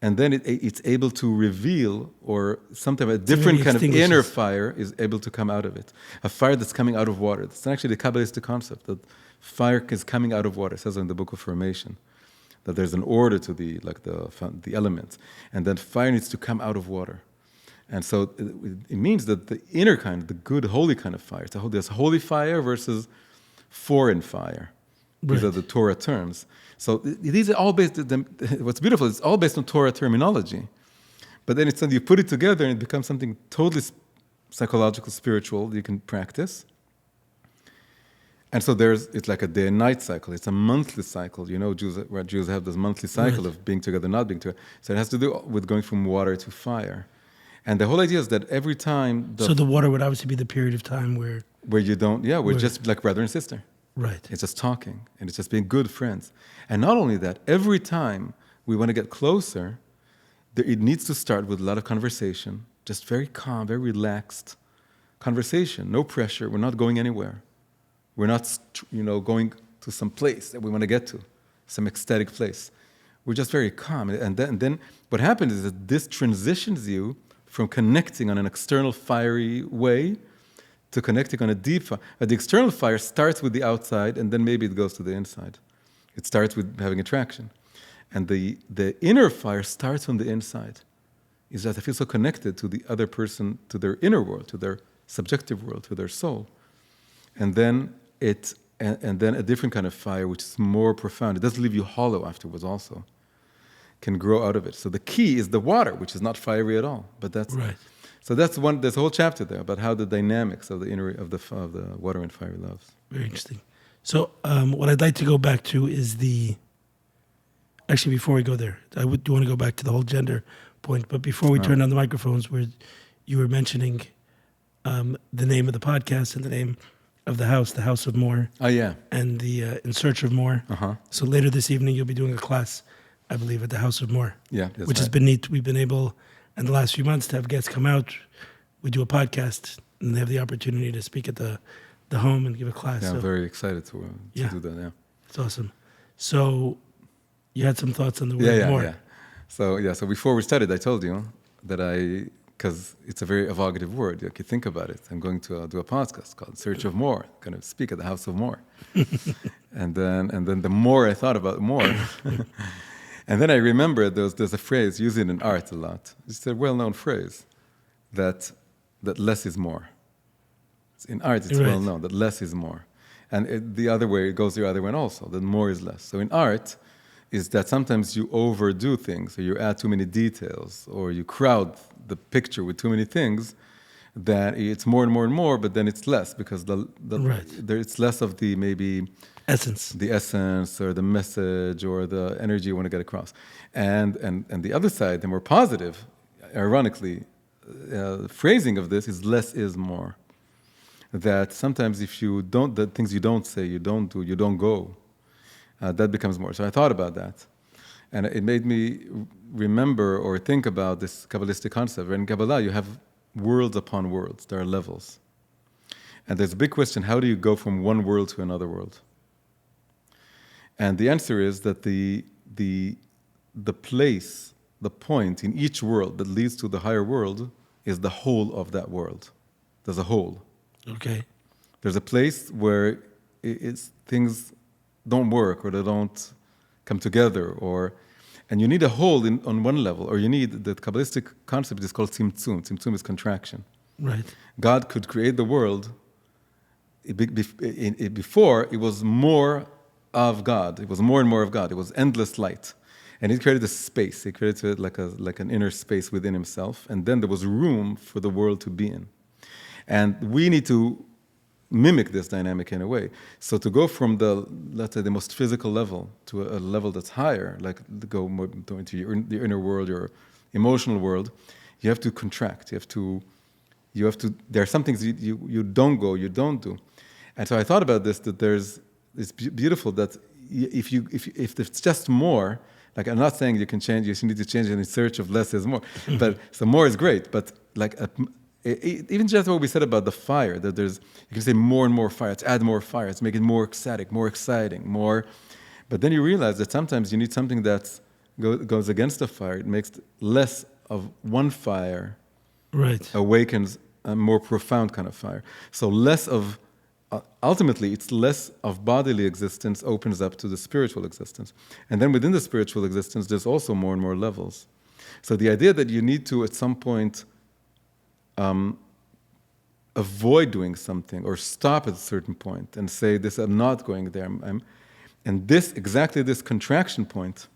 Speaker 3: And then it's able to reveal, or sometimes a different kind of inner fire is able to come out of it. A fire that's coming out of water. It's actually the Kabbalistic concept that fire is coming out of water. It says in the Book of Formation that there's an order to the elements, and then fire needs to come out of water. And so it means that the inner kind, the good, holy kind of fire. There's holy fire versus foreign fire. These are the Torah terms. So these are all based, what's beautiful, it's all based on Torah terminology. But then you put it together and it becomes something totally psychological, spiritual that you can practice. And so it's like a day and night cycle. It's a monthly cycle. You know, Jews have this monthly cycle of being together, not being together. So it has to do with going from water to fire. And the whole idea is that every time...
Speaker 2: So the water would obviously be the period of time where
Speaker 3: you don't... Yeah, we're just like brother and sister.
Speaker 2: Right.
Speaker 3: It's just talking, and it's just being good friends. And not only that, every time we want to get closer, it needs to start with a lot of conversation, just very calm, very relaxed conversation, no pressure. We're not going anywhere. We're not, going to some place that we want to get to, some ecstatic place. We're just very calm. And then what happens is that this transitions you from connecting on an external fiery way to connecting on a deep fire. The external fire starts with the outside, and then maybe it goes to the inside. It starts with having attraction. And the inner fire starts from the inside. Is that I feel so connected to the other person, to their inner world, to their subjective world, to their soul. And then and then a different kind of fire, which is more profound. It doesn't leave you hollow afterwards also. Can grow out of it. So the key is the water, which is not fiery at all. But that's...
Speaker 2: Right.
Speaker 3: So there's a whole chapter there about how the dynamics of the inner of the water and fiery loves.
Speaker 2: Very interesting. So what I'd like to go back to is actually before we go there, I do want to go back to the whole gender point, but before we turn on the microphones, where you were mentioning the name of the podcast and the name of the House of More.
Speaker 3: Oh yeah.
Speaker 2: And the In Search of More. So later this evening you'll be doing a class, I believe, at the House of More.
Speaker 3: Yeah,
Speaker 2: which has been neat. We've been able in the last few months to have guests come out. We do a podcast and they have the opportunity to speak at the home and give a class.
Speaker 3: Yeah,
Speaker 2: so
Speaker 3: I'm very excited to do that. Yeah.
Speaker 2: it's awesome. So you had some thoughts on the word more.
Speaker 3: Yeah. So before we started, I told you that because it's a very evocative word. Like you think about it. I'm going to do a podcast called "Search of More." I'm going to speak at the House of More, and then the more I thought about more, and then I remembered there's a phrase used in art a lot. It's a well-known phrase that less is more. In art, it's well known that less is more, and the other way it goes the other way also. That more is less. So in art, is that sometimes you overdo things, or you add too many details, or you crowd the picture with too many things, that it's more and more and more, but then it's less because it's less of the maybe essence or the message or the energy you want to get across. And the other side, the more positive, ironically, phrasing of this is less is more. That sometimes if you don't, the things you don't say, you don't do, you don't go, that becomes more. So I thought about that. And it made me remember or think about this Kabbalistic concept. In Kabbalah, you have worlds upon worlds. There are levels. And there's a big question, how do you go from one world to another world? And the answer is that the place, the point in each world that leads to the higher world is the whole of that world. There's a whole.
Speaker 2: Okay.
Speaker 3: There's a place where things don't work or they don't come together, and you need a whole on one level, or you need, the Kabbalistic concept is called tzimtzum. Tzimtzum is contraction.
Speaker 2: Right.
Speaker 3: God could create the world. Before, it was more of God. It was more and more of God. It was endless light. And he created a space. He created it like an inner space within himself. And then there was room for the world to be in. And we need to mimic this dynamic in a way. So to go from let's say, the most physical level to a level that's higher, like to go more into the inner world, your emotional world, you have to contract. You have to. There are some things you don't go, you don't do. And so I thought about this, that it's beautiful that if it's just more, like I'm not saying you can change, you need to change in search of less is more, but so more is great, but like even just what we said about the fire, that you can say more and more fire, let's add more fire, let's make it more ecstatic, more exciting, more. But then you realize that sometimes you need something that goes against the fire. It makes less of one fire, awakens a more profound kind of fire. So less of, ultimately, it's less of bodily existence opens up to the spiritual existence. And then within the spiritual existence, there's also more and more levels. So the idea that you need to, at some point, avoid doing something or stop at a certain point and say, I'm not going there. And exactly this contraction point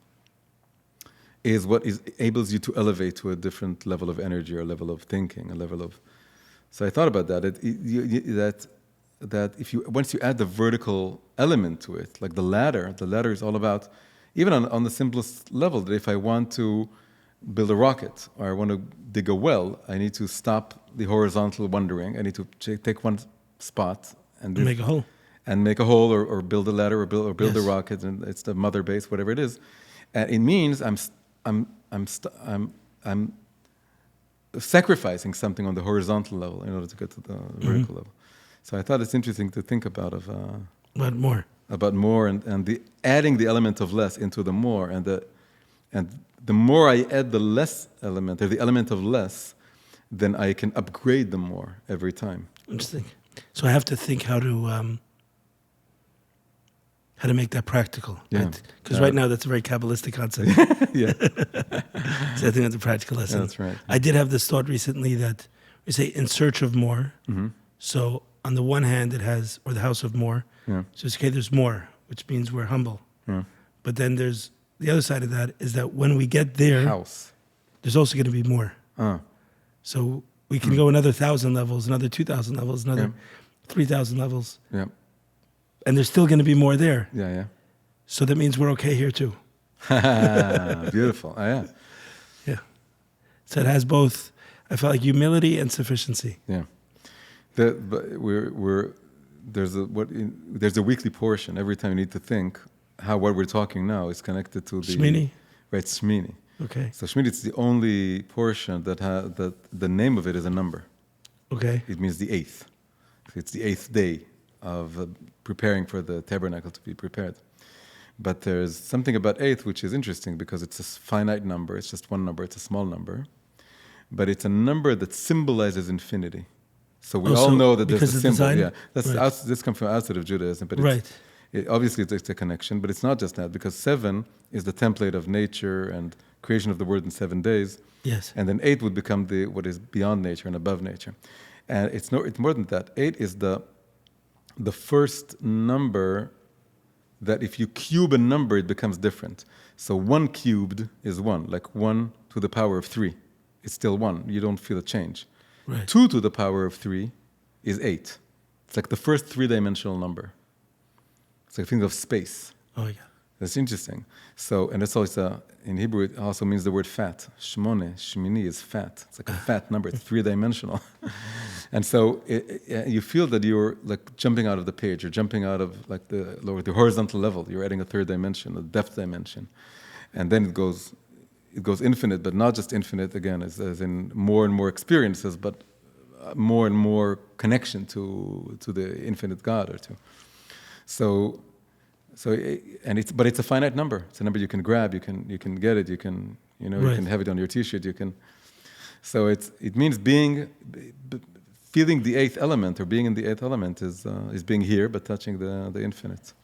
Speaker 3: is what enables you to elevate to a different level of energy or level of thinking, a level of. So I thought about that. That once you add the vertical element to it, like the ladder is all about, even on the simplest level, that if I want to build a rocket or I want to dig a well, I need to stop the horizontal wandering. I need to take one spot and
Speaker 2: make a hole.
Speaker 3: And make a hole, or build a ladder, or build a rocket, and it's the mother base, whatever it is. And it means I'm sacrificing something on the horizontal level in order to get to the vertical level. So I thought it's interesting to think about about more and the adding the element of less into the more, and the more I add the less element, or the element of less, then I can upgrade the more every time.
Speaker 2: Interesting. So I have to think how to make that practical.
Speaker 3: Yeah.
Speaker 2: Because right now that's a very Kabbalistic concept.
Speaker 3: Yeah.
Speaker 2: So I think that's a practical lesson.
Speaker 3: Yeah, that's right.
Speaker 2: I did have this thought recently that we say in search of more. Mm-hmm. So on the one hand, it has, or the house of more.
Speaker 3: Yeah.
Speaker 2: So it's okay, there's more, which means we're humble.
Speaker 3: Yeah.
Speaker 2: But then there's the other side of that is that when we get there, there's also going to be more. So we can go another 1,000 levels, another 2,000 levels, another 3,000 levels.
Speaker 3: Yeah.
Speaker 2: And there's still going to be more there.
Speaker 3: Yeah.
Speaker 2: So that means we're okay here too.
Speaker 3: Beautiful. Oh, yeah.
Speaker 2: Yeah. So it has both, I felt like humility and sufficiency.
Speaker 3: Yeah. There's a weekly portion every time you need to think how what we're talking now is connected to the
Speaker 2: Shmini.
Speaker 3: Right, Shmini.
Speaker 2: Okay.
Speaker 3: So Shmini is the only portion that the name of it is a number.
Speaker 2: Okay.
Speaker 3: It means the eighth. It's the eighth day of preparing for the tabernacle to be prepared. But there's something about eighth which is interesting because it's a finite number. It's just one number. It's a small number. But it's a number that symbolizes infinity. So we all know that there's a symbol.
Speaker 2: Design?
Speaker 3: Yeah,
Speaker 2: Right.
Speaker 3: This comes from outside of Judaism. But
Speaker 2: Right.
Speaker 3: Obviously it's a connection. But it's not just that, because 7 is the template of nature and creation of the world in 7 days.
Speaker 2: Yes.
Speaker 3: And then 8 would become what is beyond nature and above nature. And it's more than that. 8 is the first number that if you cube a number, it becomes different. So 1 cubed is 1, like 1 to the power of 3. It's still 1. You don't feel a change.
Speaker 2: Right.
Speaker 3: 2 to the power of 3 is 8. It's like the first 3-dimensional number. It's like think of space.
Speaker 2: Oh, yeah.
Speaker 3: That's interesting. So, and it's always in Hebrew, it also means the word fat. Shmone, shmini is fat. It's like a fat number. It's 3-dimensional. And so you feel that you're like jumping out of the page. You're jumping out of like the horizontal level. You're adding a 3rd dimension, a depth dimension. And then it goes infinite, but not just infinite, again, as in more and more experiences, but more and more connection to the infinite God or to. But it's a finite number. It's a number you can grab, you can get it, you can you can have it on your T-shirt, you can. So it means feeling the 8th element, or being in the 8th element is being here, but touching the infinite.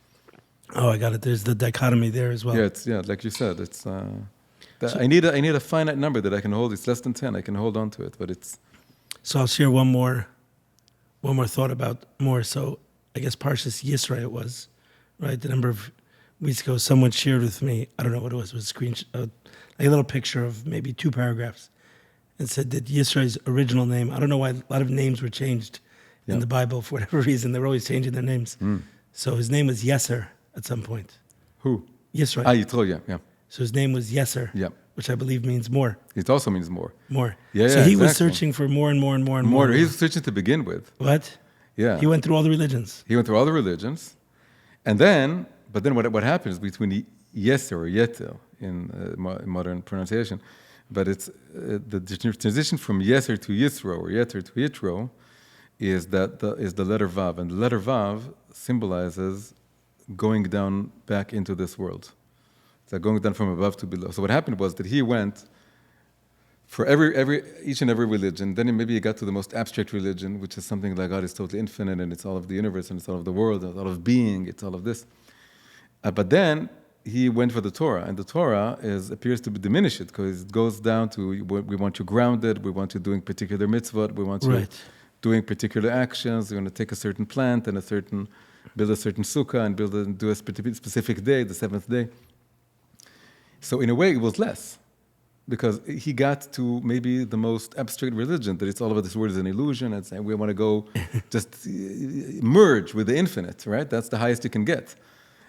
Speaker 2: Oh, I got it. There's the dichotomy there as well.
Speaker 3: Yeah, like you said, it's. I need a finite number that I can hold. It's less than 10. I can hold on to it, but it's.
Speaker 2: So I'll share one more thought about more. So I guess Parshas Yisro it was, right? The number of weeks ago, someone shared with me. I don't know what it was. It was a screenshot, a little picture of maybe 2 paragraphs, and said that Yisro's original name. I don't know why a lot of names were changed in the Bible for whatever reason. They were always changing their names. So his name was Yeser at some point.
Speaker 3: Who?
Speaker 2: Yisro.
Speaker 3: Yitro, yeah.
Speaker 2: So his name was Yeser, which I believe means more.
Speaker 3: It also means more.
Speaker 2: More.
Speaker 3: Yeah,
Speaker 2: so he was
Speaker 3: exactly.
Speaker 2: searching for more and more and more and
Speaker 3: More.
Speaker 2: more.
Speaker 3: He was searching to begin with.
Speaker 2: What?
Speaker 3: Yeah.
Speaker 2: He went through all the religions.
Speaker 3: He went through all the religions, but then what happens between Yeser or Yetel in modern pronunciation, but it's the transition from Yeser to Yisro or Yeter to Yitro is the letter Vav, and the letter Vav symbolizes going down back into this world. It's like going down from above to below. So what happened was that he went for each and every religion. Then maybe he got to the most abstract religion, which is something like God is totally infinite and it's all of the universe and it's all of the world, it's all of being, it's all of this. But then he went for the Torah, and the Torah appears to diminish it because it goes down to we want you grounded, we want you doing particular mitzvot, we want you doing particular actions. We want to take a certain plant and build a certain sukkah and do a specific day, the 7th day. So in a way, it was less, because he got to maybe the most abstract religion, that it's all of this world is an illusion, and we want to go just merge with the infinite, right? That's the highest you can get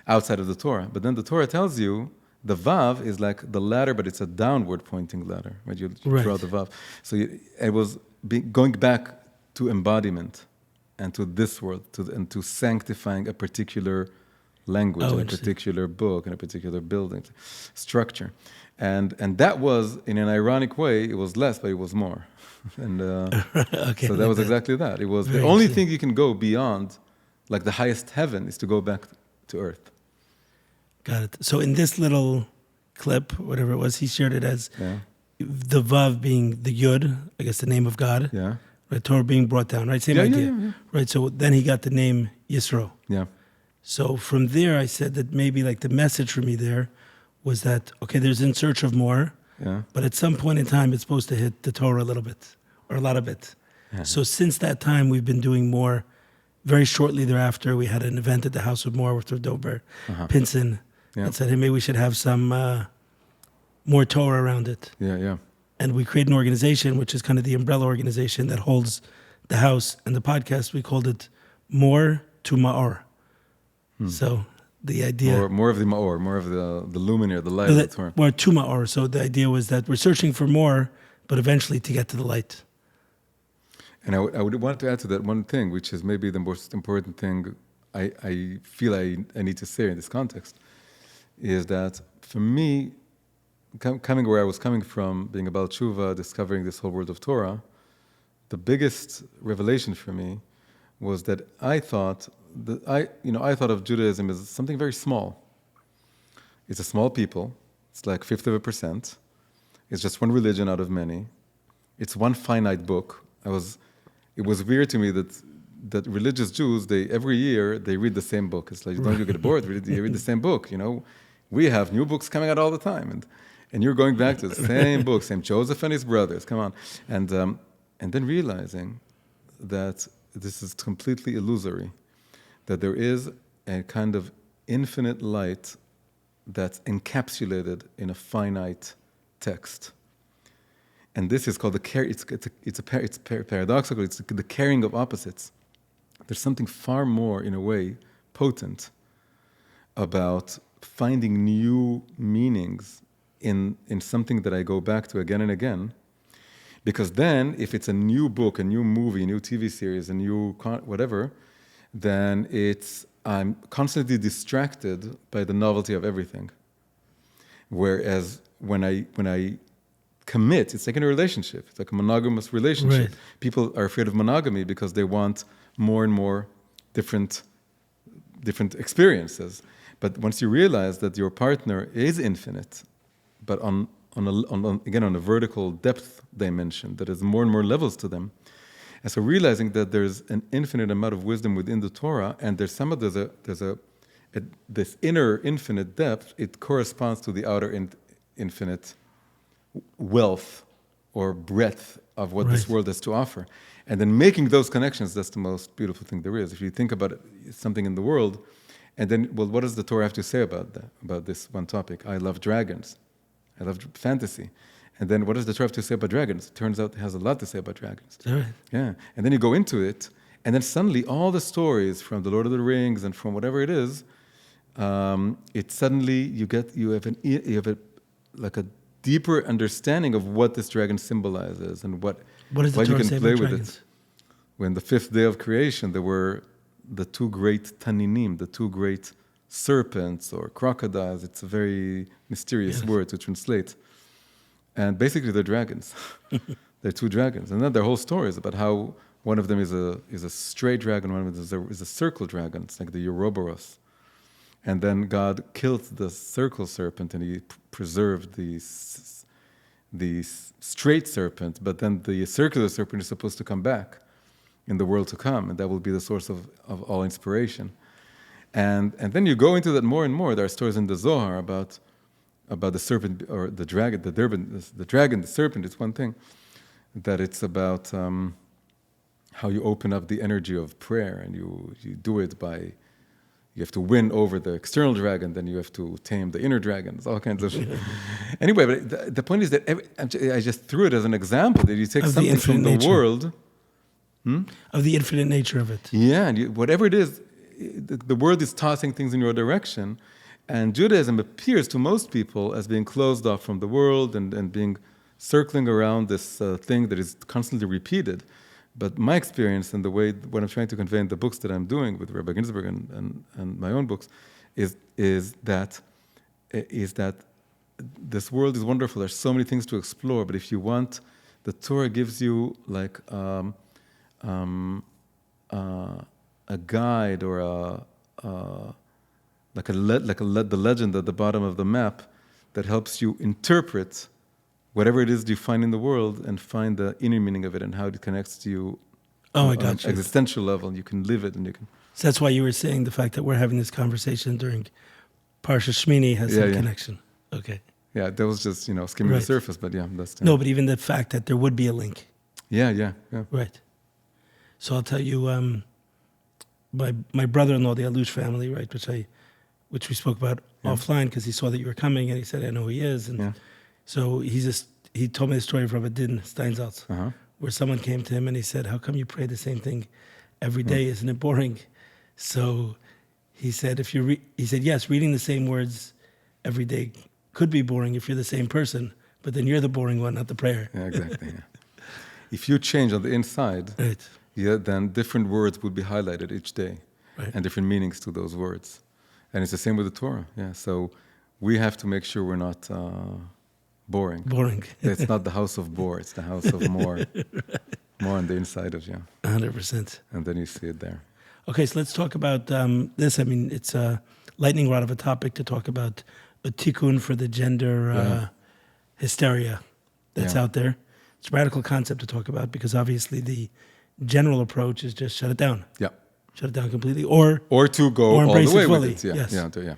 Speaker 3: outside of the Torah. But then the Torah tells you the Vav is like the ladder, but it's a downward pointing ladder, right? You draw the Vav. So it was going back to embodiment and to this world, and to sanctifying a particular language, and a particular book, and a particular building structure, and that was, in an ironic way, it was less, but it was more, and so that was exactly that. It was the only thing you can go beyond, like the highest heaven, is to go back to earth.
Speaker 2: Got it. So in this little clip, whatever it was, he shared it as the Vav being the Yud, I guess the name of God.
Speaker 3: Yeah.
Speaker 2: Right, Torah being brought down. Right, same idea. Yeah. Right. So then he got the name Yisro.
Speaker 3: Yeah.
Speaker 2: So from there, I said that maybe like the message for me there was that, okay, there's in search of more, but at some point in time, it's supposed to hit the Torah a little bit, or a lot of it. Yeah. So since that time, we've been doing more. Very shortly thereafter, we had an event at the House of More with Rav Dober Pinson, and said, hey, maybe we should have some more Torah around it.
Speaker 3: Yeah.
Speaker 2: And we created an organization, which is kind of the umbrella organization that holds the house and the podcast. We called it More to Ma'or. So the idea...
Speaker 3: More of the Ma'or, more of the luminaire, the light of the Torah.
Speaker 2: More to Ma'or. So the idea was that we're searching for more, but eventually to get to the light.
Speaker 3: And I would want to add to that one thing, which is maybe the most important thing I feel I need to say in this context, is that for me, coming where I was coming from, being about tshuva, discovering this whole world of Torah, the biggest revelation for me was that I thought of Judaism as something very small. It's a small people. It's like 1/5%. It's just one religion out of many. It's one finite book. It was weird to me that religious Jews, every year they read the same book. It's like, don't you get bored? You read the same book. We have new books coming out all the time, and you're going back to the same book, same Joseph and his brothers. Come on, and then realizing that this is completely illusory, that there is a kind of infinite light that's encapsulated in a finite text. And this is called it's paradoxical. It's the carrying of opposites. There's something far more, in a way, potent about finding new meanings in something that I go back to again and again. Because then, if it's a new book, a new movie, a new TV series, a new whatever, then I'm constantly distracted by the novelty of everything. Whereas when I commit, it's like in a relationship. It's like a monogamous relationship.
Speaker 2: Right.
Speaker 3: People are afraid of monogamy because they want more and more different experiences. But once you realize that your partner is infinite, but on a vertical depth dimension, that has more and more levels to them, and so realizing that there's an infinite amount of wisdom within the Torah, and there's this inner infinite depth, it corresponds to the outer infinite wealth or breadth of what this world has to offer. And then making those connections, that's the most beautiful thing there is. If you think about something in the world, and then, well, what does the Torah have to say about this one topic? I love dragons. I love fantasy. And then what does the Torah have to say about dragons? It turns out it has a lot to say about dragons.
Speaker 2: Right.
Speaker 3: Yeah. And then you go into it, and then suddenly all the stories from the Lord of the Rings and from whatever it is, it suddenly you have a deeper understanding of what this dragon symbolizes and what
Speaker 2: does the
Speaker 3: you
Speaker 2: Torah
Speaker 3: can
Speaker 2: say
Speaker 3: play
Speaker 2: about
Speaker 3: with
Speaker 2: dragons?
Speaker 3: it. When the fifth day of creation, there were the two great taninim, the two great serpents or crocodiles. It's a very mysterious word to translate. And basically they're dragons. They're two dragons. And then their whole story is about how one of them is a straight dragon, one of them is a circle dragon. It's like the Ouroboros. And then God killed the circle serpent and he preserved the straight serpent, but then the circular serpent is supposed to come back in the world to come, and that will be the source of all inspiration. And then you go into that more and more. There are stories in the Zohar about the serpent or the dragon, the serpent. It's one thing, that it's about how you open up the energy of prayer, and you do it by. You have to win over the external dragon, then you have to tame the inner dragons, all kinds of... Anyway, but the point is that I just threw it as an example, that you take
Speaker 2: of
Speaker 3: something from the world...
Speaker 2: Of the infinite nature of it.
Speaker 3: Yeah, and whatever it is, the world is tossing things in your direction, and Judaism appears to most people as being closed off from the world and being circling around this thing that is constantly repeated. But my experience and the way what I'm trying to convey in the books that I'm doing with Rabbi Ginsburg and my own books is that this world is wonderful. There's so many things to explore. But if you want, the Torah gives you like a guide or the legend at the bottom of the map that helps you interpret whatever it is you find in the world and find the inner meaning of it and how it connects to you
Speaker 2: on
Speaker 3: an existential level. You can live it and you can...
Speaker 2: So that's why you were saying the fact that we're having this conversation during Parsha Shmini has some connection. Okay.
Speaker 3: Yeah, that was just, skimming the surface, but that's...
Speaker 2: No, but even the fact that there would be a link.
Speaker 3: Yeah.
Speaker 2: Right. So I'll tell you, my brother-in-law, the Alush family, right, which we spoke about offline because he saw that you were coming and he said, I know who he is. And so he told me the story of Rabbi Din Steinsaltz, where someone came to him and he said, how come you pray the same thing every day? Isn't it boring? So he said, yes, reading the same words every day could be boring if you're the same person, but then you're the boring one, not the prayer.
Speaker 3: Yeah, exactly. If you change on the inside, then different words would be highlighted each day and different meanings to those words. And it's the same with the Torah. Yeah. So we have to make sure we're not boring.
Speaker 2: Boring.
Speaker 3: It's not the house of bore, it's the house of more. more on the inside of you.
Speaker 2: 100%.
Speaker 3: And then you see it there.
Speaker 2: Okay, so let's talk about this. I mean, it's a lightning rod of a topic to talk about a tikkun for the gender hysteria that's out there. It's a radical concept to talk about because obviously the general approach is just shut it down.
Speaker 3: Yeah.
Speaker 2: Shut it down completely, or
Speaker 3: to go
Speaker 2: or
Speaker 3: all
Speaker 2: embrace
Speaker 3: the way
Speaker 2: it fully.
Speaker 3: with it. Yeah,
Speaker 2: Yes.
Speaker 3: yeah.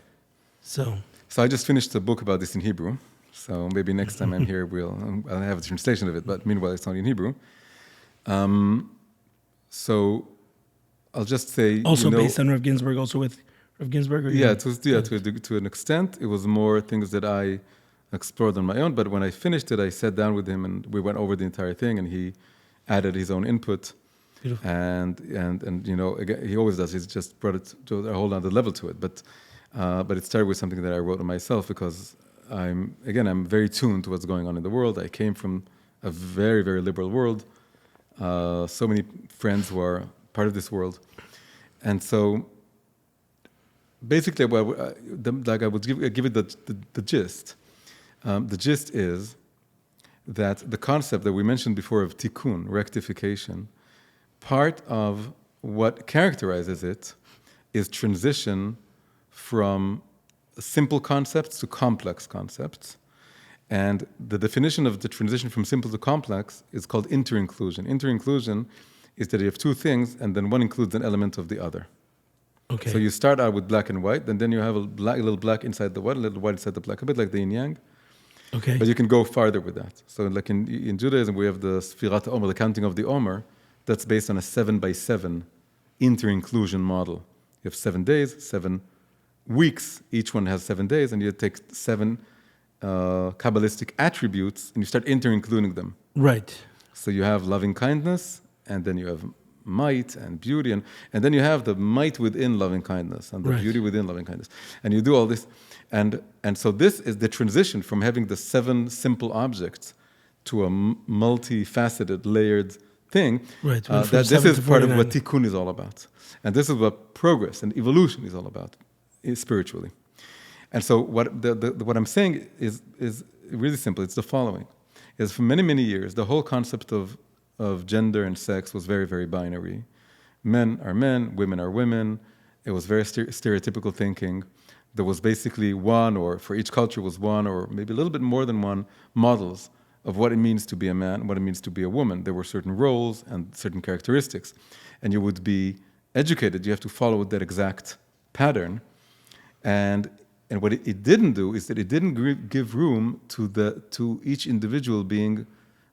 Speaker 2: So
Speaker 3: So I just finished a book about this in Hebrew. So maybe next time I'm here, I'll have a translation of it. But meanwhile, it's only in Hebrew. So I'll just say,
Speaker 2: also based on Rav Ginsburg, also with Rav Ginsburg. Or
Speaker 3: to an extent, it was more things that I explored on my own. But when I finished it, I sat down with him and we went over the entire thing, and he added his own input.
Speaker 2: Beautiful.
Speaker 3: And again, he always does. He's just brought it to a whole other level to it. But it started with something that I wrote on myself because I'm very tuned to what's going on in the world. I came from a very, very liberal world. So many friends who are part of this world, and so basically, I would give it the gist. The gist is that the concept that we mentioned before of Tikun, rectification, part of what characterizes it is transition from simple concepts to complex concepts. And the definition of the transition from simple to complex is called inter-inclusion. Inter-inclusion is that you have two things, and then one includes an element of the other.
Speaker 2: Okay.
Speaker 3: So you start out with black and white, and then you have a little black inside the white, a little white inside the black, a bit like the yin yang.
Speaker 2: Okay.
Speaker 3: But you can go farther with that. So like in Judaism, we have the Sfirat Omer, the counting of the Omer, that's based on a 7x7 inter-inclusion model. You have 7 days, 7 weeks, each one has 7 days, and you take 7 Kabbalistic attributes, and you start inter-including them.
Speaker 2: Right.
Speaker 3: So you have loving kindness, and then you have might and beauty, and then you have the might within loving kindness, and the beauty within loving kindness. And you do all this. And so this is the transition from having the 7 simple objects to a multifaceted, layered thing.
Speaker 2: Right.
Speaker 3: This is part of what Tikun is all about. And this is what progress and evolution is all about, spiritually. And so what I'm saying is really simple. It's the following. Is for many, many years, the whole concept of gender and sex was very, very binary. Men are men, women are women. It was very stereotypical thinking. There was basically one, or for each culture was one, or maybe a little bit more than one, models of what it means to be a man, what it means to be a woman. There were certain roles and certain characteristics. And you would be educated. You have to follow that exact pattern. And what it didn't do is that it didn't give room to each individual being,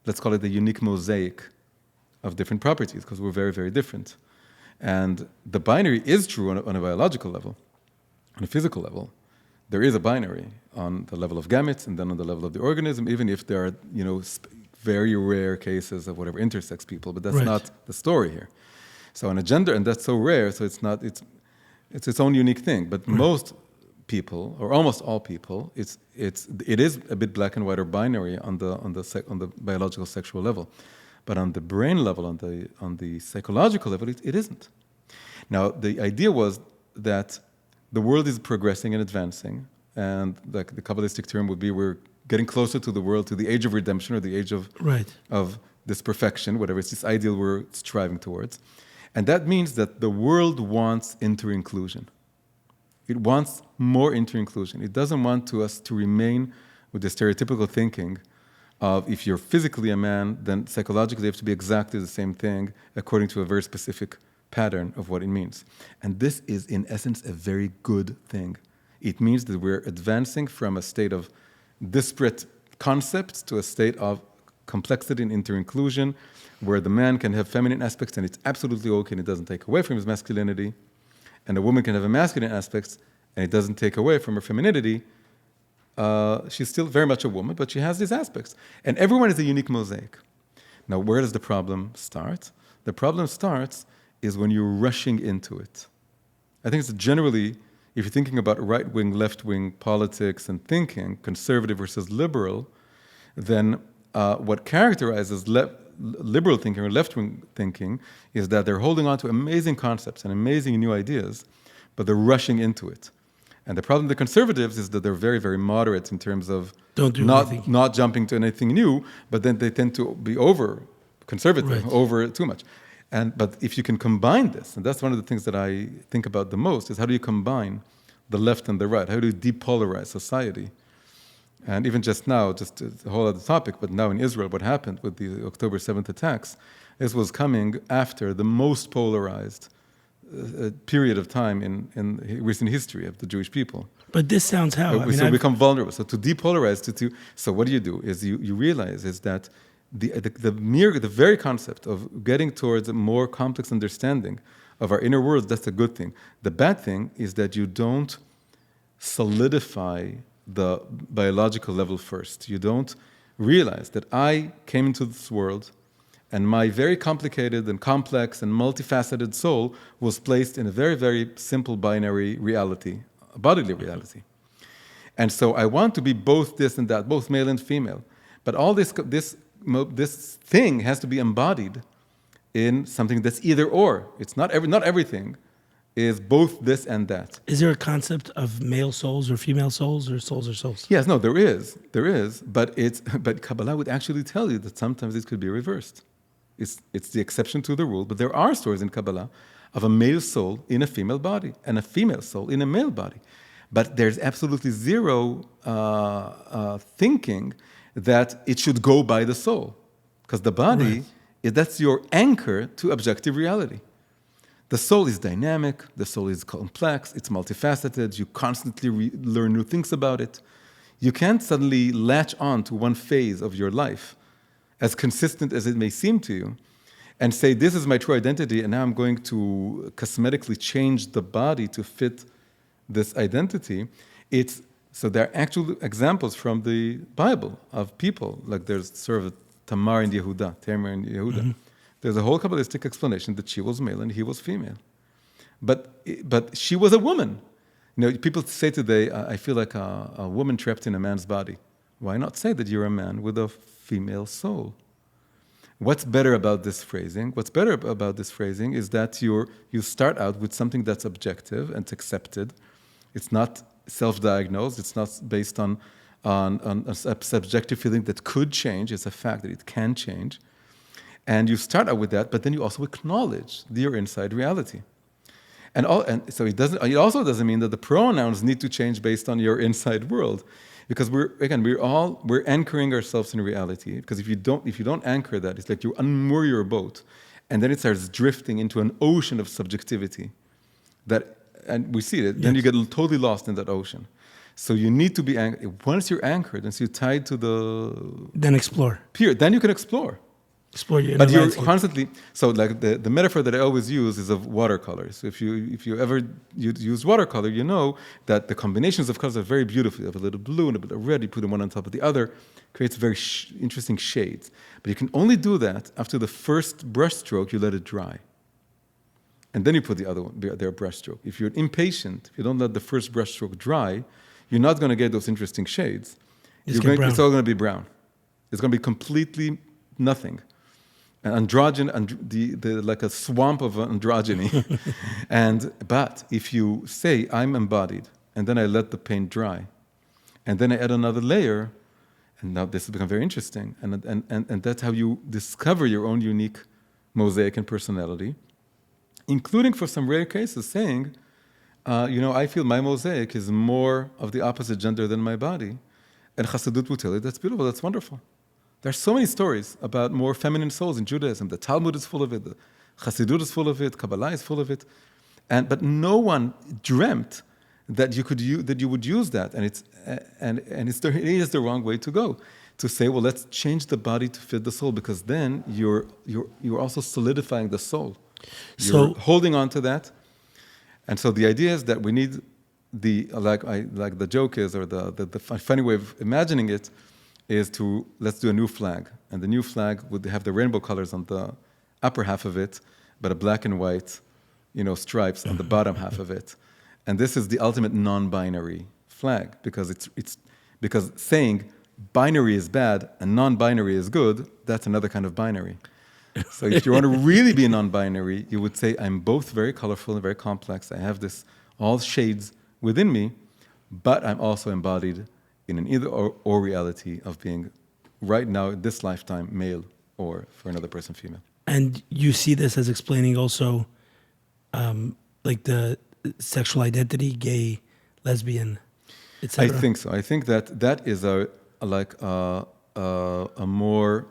Speaker 3: let's call it the unique mosaic of different properties, because we're very, very different. And the binary is true on a biological level, on a physical level. There is a binary on the level of gametes and then on the level of the organism, even if there are, very rare cases of whatever intersex people, but that's not the story here. So on a gender, and that's so rare, so it's its own unique thing. But most people, or almost all people, it is a bit black and white or binary on the biological sexual level, but on the brain level, on the psychological level, it isn't. Now the idea was that the world is progressing and advancing, and the Kabbalistic term would be we're getting closer to the world, to the age of redemption, or the age of this perfection, whatever it's this ideal we're striving towards, and that means that the world wants inter-inclusion. It wants more inter-inclusion. It doesn't want us to remain with the stereotypical thinking of if you're physically a man, then psychologically you have to be exactly the same thing according to a very specific pattern of what it means. And this is, in essence, a very good thing. It means that we're advancing from a state of disparate concepts to a state of complexity and inter-inclusion, where the man can have feminine aspects and it's absolutely okay and it doesn't take away from his masculinity, and a woman can have a masculine aspects and it doesn't take away from her femininity. She's still very much a woman, but she has these aspects. And everyone is a unique mosaic. Now, where does the problem start? The problem starts is when you're rushing into it. I think it's generally, if you're thinking about right-wing, left-wing politics and thinking, conservative versus liberal, then what characterizes liberal thinking or left-wing thinking is that they're holding on to amazing concepts and amazing new ideas, but they're rushing into it. And the problem with the conservatives is that they're very, very moderate in terms of not jumping to anything new, but then they tend to be over conservative,
Speaker 2: Right.
Speaker 3: over too much. But if you can combine this, and that's one of the things that I think about the most, is how do you combine the left and the right? How do you depolarize society? And even just now, just a whole other topic, but now in Israel, what happened with the October 7th attacks, this was coming after the most polarized period of time in recent history of the Jewish people.
Speaker 2: But this sounds how?
Speaker 3: So we become vulnerable. So to depolarize, so what do? Is you realize is that the very concept of getting towards a more complex understanding of our inner world, that's a good thing. The bad thing is that you don't solidify the biological level first. You don't realize that I came into this world and my very complicated and complex and multifaceted soul was placed in a very, very simple binary reality, a bodily reality. And so I want to be both this and that, both male and female. But all this thing has to be embodied in something that's either or. It's not everything is both this and that.
Speaker 2: Is there a concept of male souls or female souls or souls or souls?
Speaker 3: Yes, no, there is, but Kabbalah would actually tell you that sometimes it could be reversed. It's the exception to the rule, but there are stories in Kabbalah of a male soul in a female body and a female soul in a male body. But there's absolutely zero thinking that it should go by the soul, because the body, that's your anchor to objective reality. The soul is dynamic, the soul is complex, it's multifaceted, you constantly learn new things about it. You can't suddenly latch on to one phase of your life, as consistent as it may seem to you, and say, this is my true identity, and now I'm going to cosmetically change the body to fit this identity. So there are actual examples from the Bible of people, like there's sort of Tamar and Yehuda. Mm-hmm. There's a whole Kabbalistic explanation that she was male and he was female. But she was a woman. You know, people say today, I feel like a woman trapped in a man's body. Why not say that you're a man with a female soul? What's better about this phrasing? What's better about this phrasing is that you start out with something that's objective and accepted. It's not self-diagnosed. It's not based on a subjective feeling that could change. It's a fact that it can change. And you start out with that, but then you also acknowledge your inside reality. And so it also doesn't mean that the pronouns need to change based on your inside world. Because we're anchoring ourselves in reality. Because if you don't anchor that, it's like you unmoor your boat, and then it starts drifting into an ocean of subjectivity. And we see it. Yes. Then you get totally lost in that ocean. So you need to be anchored. Once you're anchored, once you're tied to the
Speaker 2: then explore.
Speaker 3: Then you can explore.
Speaker 2: Explore your inner
Speaker 3: But you're
Speaker 2: landscape.
Speaker 3: constantly, so like the metaphor that I always use is of watercolors. So if you ever use watercolor, you know that the combinations of colors are very beautiful. You have a little blue and a bit of red, you put them one on top of the other, creates very interesting shades. But you can only do that after the first brush stroke, you let it dry. And then you put the other one, their brush stroke. If you're impatient, if you don't let the first brush stroke dry, you're not going to get those interesting shades. It's all going to be brown. It's going to be completely nothing. Like a swamp of androgyny. But if you say, I'm embodied, and then I let the paint dry, and then I add another layer, and now this has become very interesting, and that's how you discover your own unique mosaic and personality, including for some rare cases saying, I feel my mosaic is more of the opposite gender than my body. And Chassidut will tell you, that's beautiful, that's wonderful. There's so many stories about more feminine souls in Judaism. The Talmud is full of it, the Chassidut is full of it, Kabbalah is full of it. But no one dreamt that you would use that. And it is the wrong way to go. To say, well, let's change the body to fit the soul, because then you're also solidifying the soul. You're holding on to that. And so the idea is that we need like the joke is, or the funny way of imagining it, is let's do a new flag. And the new flag would have the rainbow colors on the upper half of it, but a black and white, stripes on the bottom half of it. And this is the ultimate non-binary flag, because because saying binary is bad and non-binary is good, that's another kind of binary. So if you want to really be non-binary, you would say, I'm both very colorful and very complex. I have all shades within me, but I'm also embodied in an either or reality of being right now, in this lifetime, male or for another person, female.
Speaker 2: And you see this as explaining also, like the sexual identity, gay, lesbian,
Speaker 3: I
Speaker 2: etc.
Speaker 3: think so. I think that is a more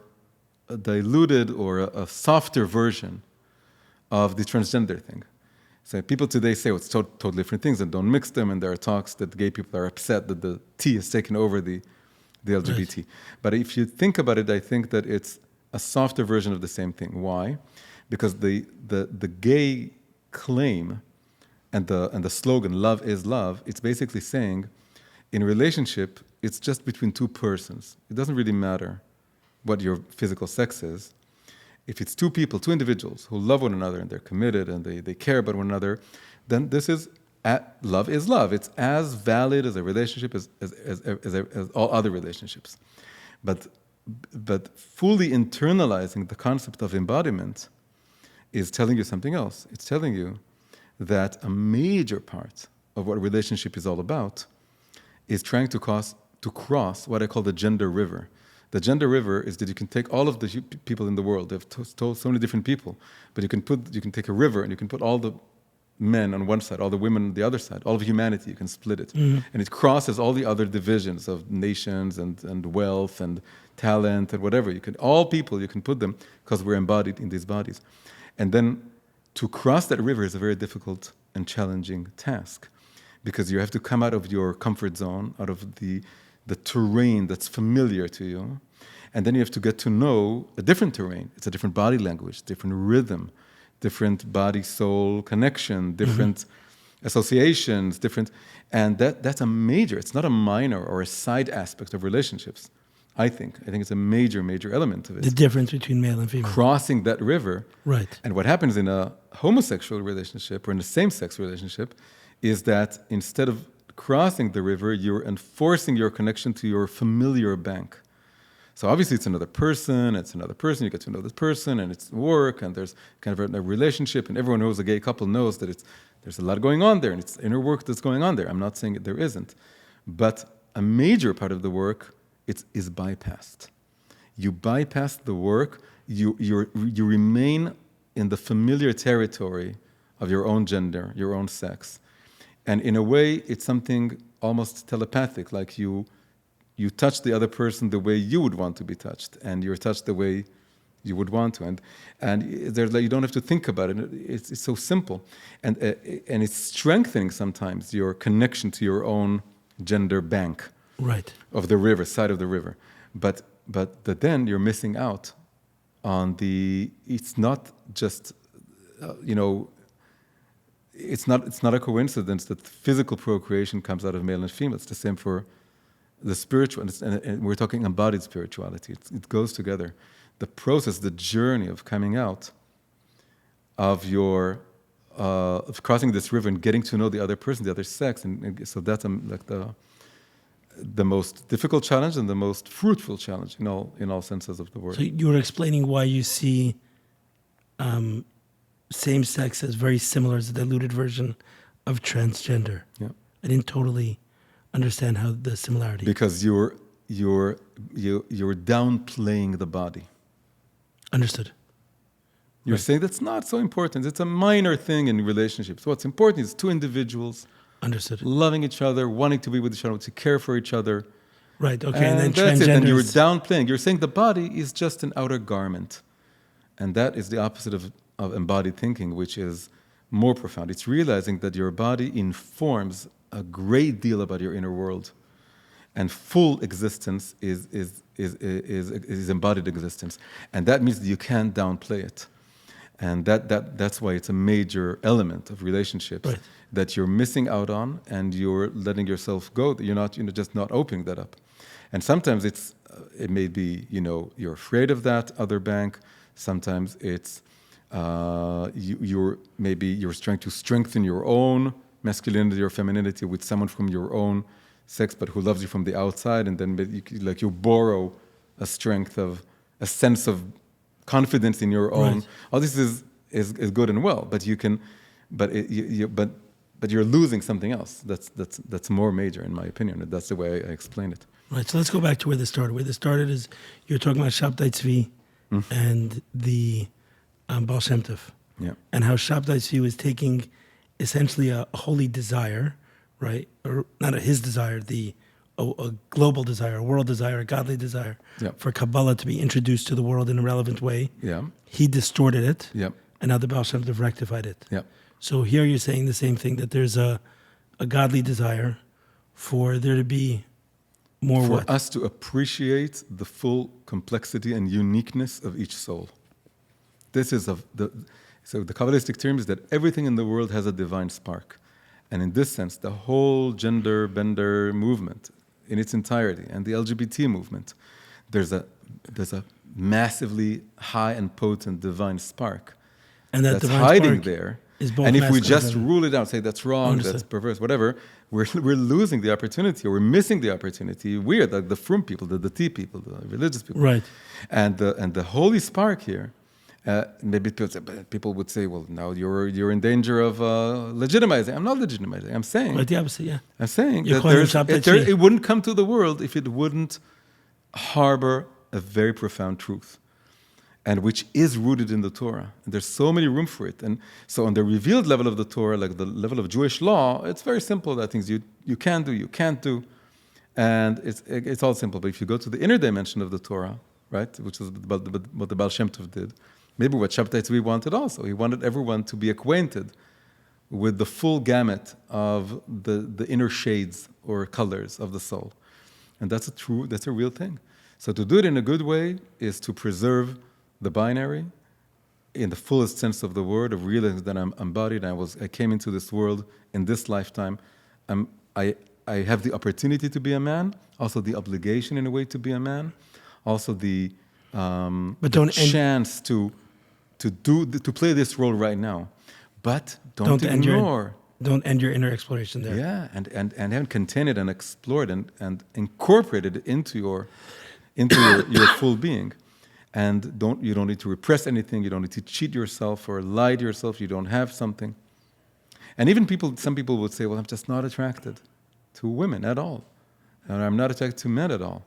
Speaker 3: diluted or a softer version of the transgender thing. So people today say it's totally different things and don't mix them, and there are talks that gay people are upset that the T has taken over the LGBT. Right. But if you think about it, I think that it's a softer version of the same thing. Why? Because the gay claim and the slogan "Love is love," it's basically saying, in a relationship, it's just between two persons. It doesn't really matter what your physical sex is. If it's two people, two individuals who love one another and they're committed and they care about one another, then this is love is love. It's as valid as a relationship as all other relationships. But fully internalizing the concept of embodiment is telling you something else. It's telling you that a major part of what a relationship is all about is trying to cross what I call the gender river. The gender river is that you can take all of the people in the world. They've told so many different people, but you can take a river and you can put all the men on one side, all the women on the other side, all of humanity. You can split it, and it crosses all the other divisions of nations and wealth and talent and whatever. All people you can put them because we're embodied in these bodies, and then to cross that river is a very difficult and challenging task, because you have to come out of your comfort zone, out of the terrain that's familiar to you, and then you have to get to know a different terrain. It's a different body language, different rhythm, different body-soul connection, different associations, and that's a major, it's not a minor or a side aspect of relationships, I think. I think it's a major, major element of it.
Speaker 2: The difference between male and female.
Speaker 3: Crossing that river.
Speaker 2: Right.
Speaker 3: And what happens in a homosexual relationship or in a same-sex relationship is that instead of crossing the river, you're enforcing your connection to your familiar bank. So obviously it's another person, you get to know this person, and it's work, and there's kind of a relationship, and everyone who's a gay couple knows that there's a lot going on there, and it's inner work that's going on there. I'm not saying that there isn't. But a major part of the work is bypassed. You bypass the work, you remain in the familiar territory of your own gender, your own sex. And in a way, it's something almost telepathic, like you touch the other person the way you would want to be touched, and you're touched the way you would want to. And there's you don't have to think about it. It's so simple. And it's strengthening sometimes your connection to your own gender bank.
Speaker 2: Right. Of
Speaker 3: the river, side of the river. But then you're missing out on it's not just, it's not a coincidence that physical procreation comes out of male and female. It's the same for the spiritual, and we're talking embodied spirituality. It goes together. The process, the journey of coming out of of crossing this river and getting to know the other person, the other sex, and so that's like the most difficult challenge and the most fruitful challenge in all senses of the word.
Speaker 2: So you were explaining why you see same sex as very similar as a diluted version of transgender.
Speaker 3: Yeah.
Speaker 2: I didn't totally understand how the similarity.
Speaker 3: Because you're downplaying the body.
Speaker 2: Understood.
Speaker 3: You're
Speaker 2: right.
Speaker 3: saying that's not so important. It's a minor thing in relationships. What's important is two individuals.
Speaker 2: Understood.
Speaker 3: Loving each other, wanting to be with each other, to care for each other.
Speaker 2: Right. Okay. And then
Speaker 3: that's it.
Speaker 2: transgender.
Speaker 3: And you're downplaying. You're saying the body is just an outer garment, and that is the opposite of embodied thinking, which is more profound. It's realizing that your body informs a great deal about your inner world, and full existence is embodied existence, and that means that you can't downplay it, and that's why it's a major element of relationships right. that you're missing out on, and you're letting yourself go. You're just not opening that up, and sometimes it may be you're afraid of that other bank. Sometimes it's you're trying to strengthen your own masculinity or femininity with someone from your own sex, but who loves you from the outside, and then you borrow a strength of a sense of confidence in your own.
Speaker 2: Right.
Speaker 3: All this is good and well, but but you're losing something else. That's more major, in my opinion. And that's the way I explain it.
Speaker 2: Right. So let's go back to where this started. Where this started is you're talking about Shabtai Tzvi and the Baal Shem Tov.
Speaker 3: Yeah.
Speaker 2: And how Shabtai Tzvi was taking essentially a holy desire, right? Or not his desire, a global desire, a world desire, a godly desire
Speaker 3: Yeah.
Speaker 2: for Kabbalah to be introduced to the world in a relevant way.
Speaker 3: Yeah.
Speaker 2: He distorted it,
Speaker 3: Yeah.
Speaker 2: and now the Baal Shem Tov rectified it.
Speaker 3: Yeah.
Speaker 2: So here you're saying the same thing, that there's a godly desire for there to be more
Speaker 3: For
Speaker 2: what?
Speaker 3: us to appreciate the full complexity and uniqueness of each soul. This is so the Kabbalistic term is that everything in the world has a divine spark. And in this sense, the whole gender bender movement in its entirety and the LGBT movement, there's a massively high and potent divine spark
Speaker 2: And that
Speaker 3: that's
Speaker 2: divine
Speaker 3: hiding
Speaker 2: spark
Speaker 3: there.
Speaker 2: is both
Speaker 3: And if we
Speaker 2: masculine
Speaker 3: just
Speaker 2: and feminine.
Speaker 3: rule it out, say that's wrong,
Speaker 2: Understood.
Speaker 3: that's perverse, whatever, we're losing the opportunity, or we're missing the opportunity. We're like the frum people, the tea people, the religious people.
Speaker 2: Right.
Speaker 3: And the holy spark here, maybe people would say, well, now you're in danger of legitimizing. I'm not legitimizing. I'm saying,
Speaker 2: Right, the opposite, yeah.
Speaker 3: I'm saying
Speaker 2: You're
Speaker 3: that
Speaker 2: calling it Shabtai Tzvi.
Speaker 3: it wouldn't come to the world if it wouldn't harbor a very profound truth, and which is rooted in the Torah. And there's so many room for it. And so on the revealed level of the Torah, like the level of Jewish law, it's very simple. That things you can do, you can't do. And it's all simple. But if you go to the inner dimension of the Torah, right, which is what the Baal Shem Tov did, maybe what Shabtai Tzvi wanted also. He wanted everyone to be acquainted with the full gamut of the inner shades or colors of the soul. And that's a real thing. So to do it in a good way is to preserve the binary in the fullest sense of the word, of realizing that I'm embodied. I came into this world in this lifetime. I have the opportunity to be a man, also the obligation in a way to be a man, also the chance to play this role right now. But don't ignore.
Speaker 2: Don't end your inner exploration there.
Speaker 3: Yeah, and contain it and explore it and incorporate it into your full being. And you don't need to repress anything. You don't need to cheat yourself or lie to yourself. You don't have something. And even some people would say, well, I'm just not attracted to women at all. And I'm not attracted to men at all.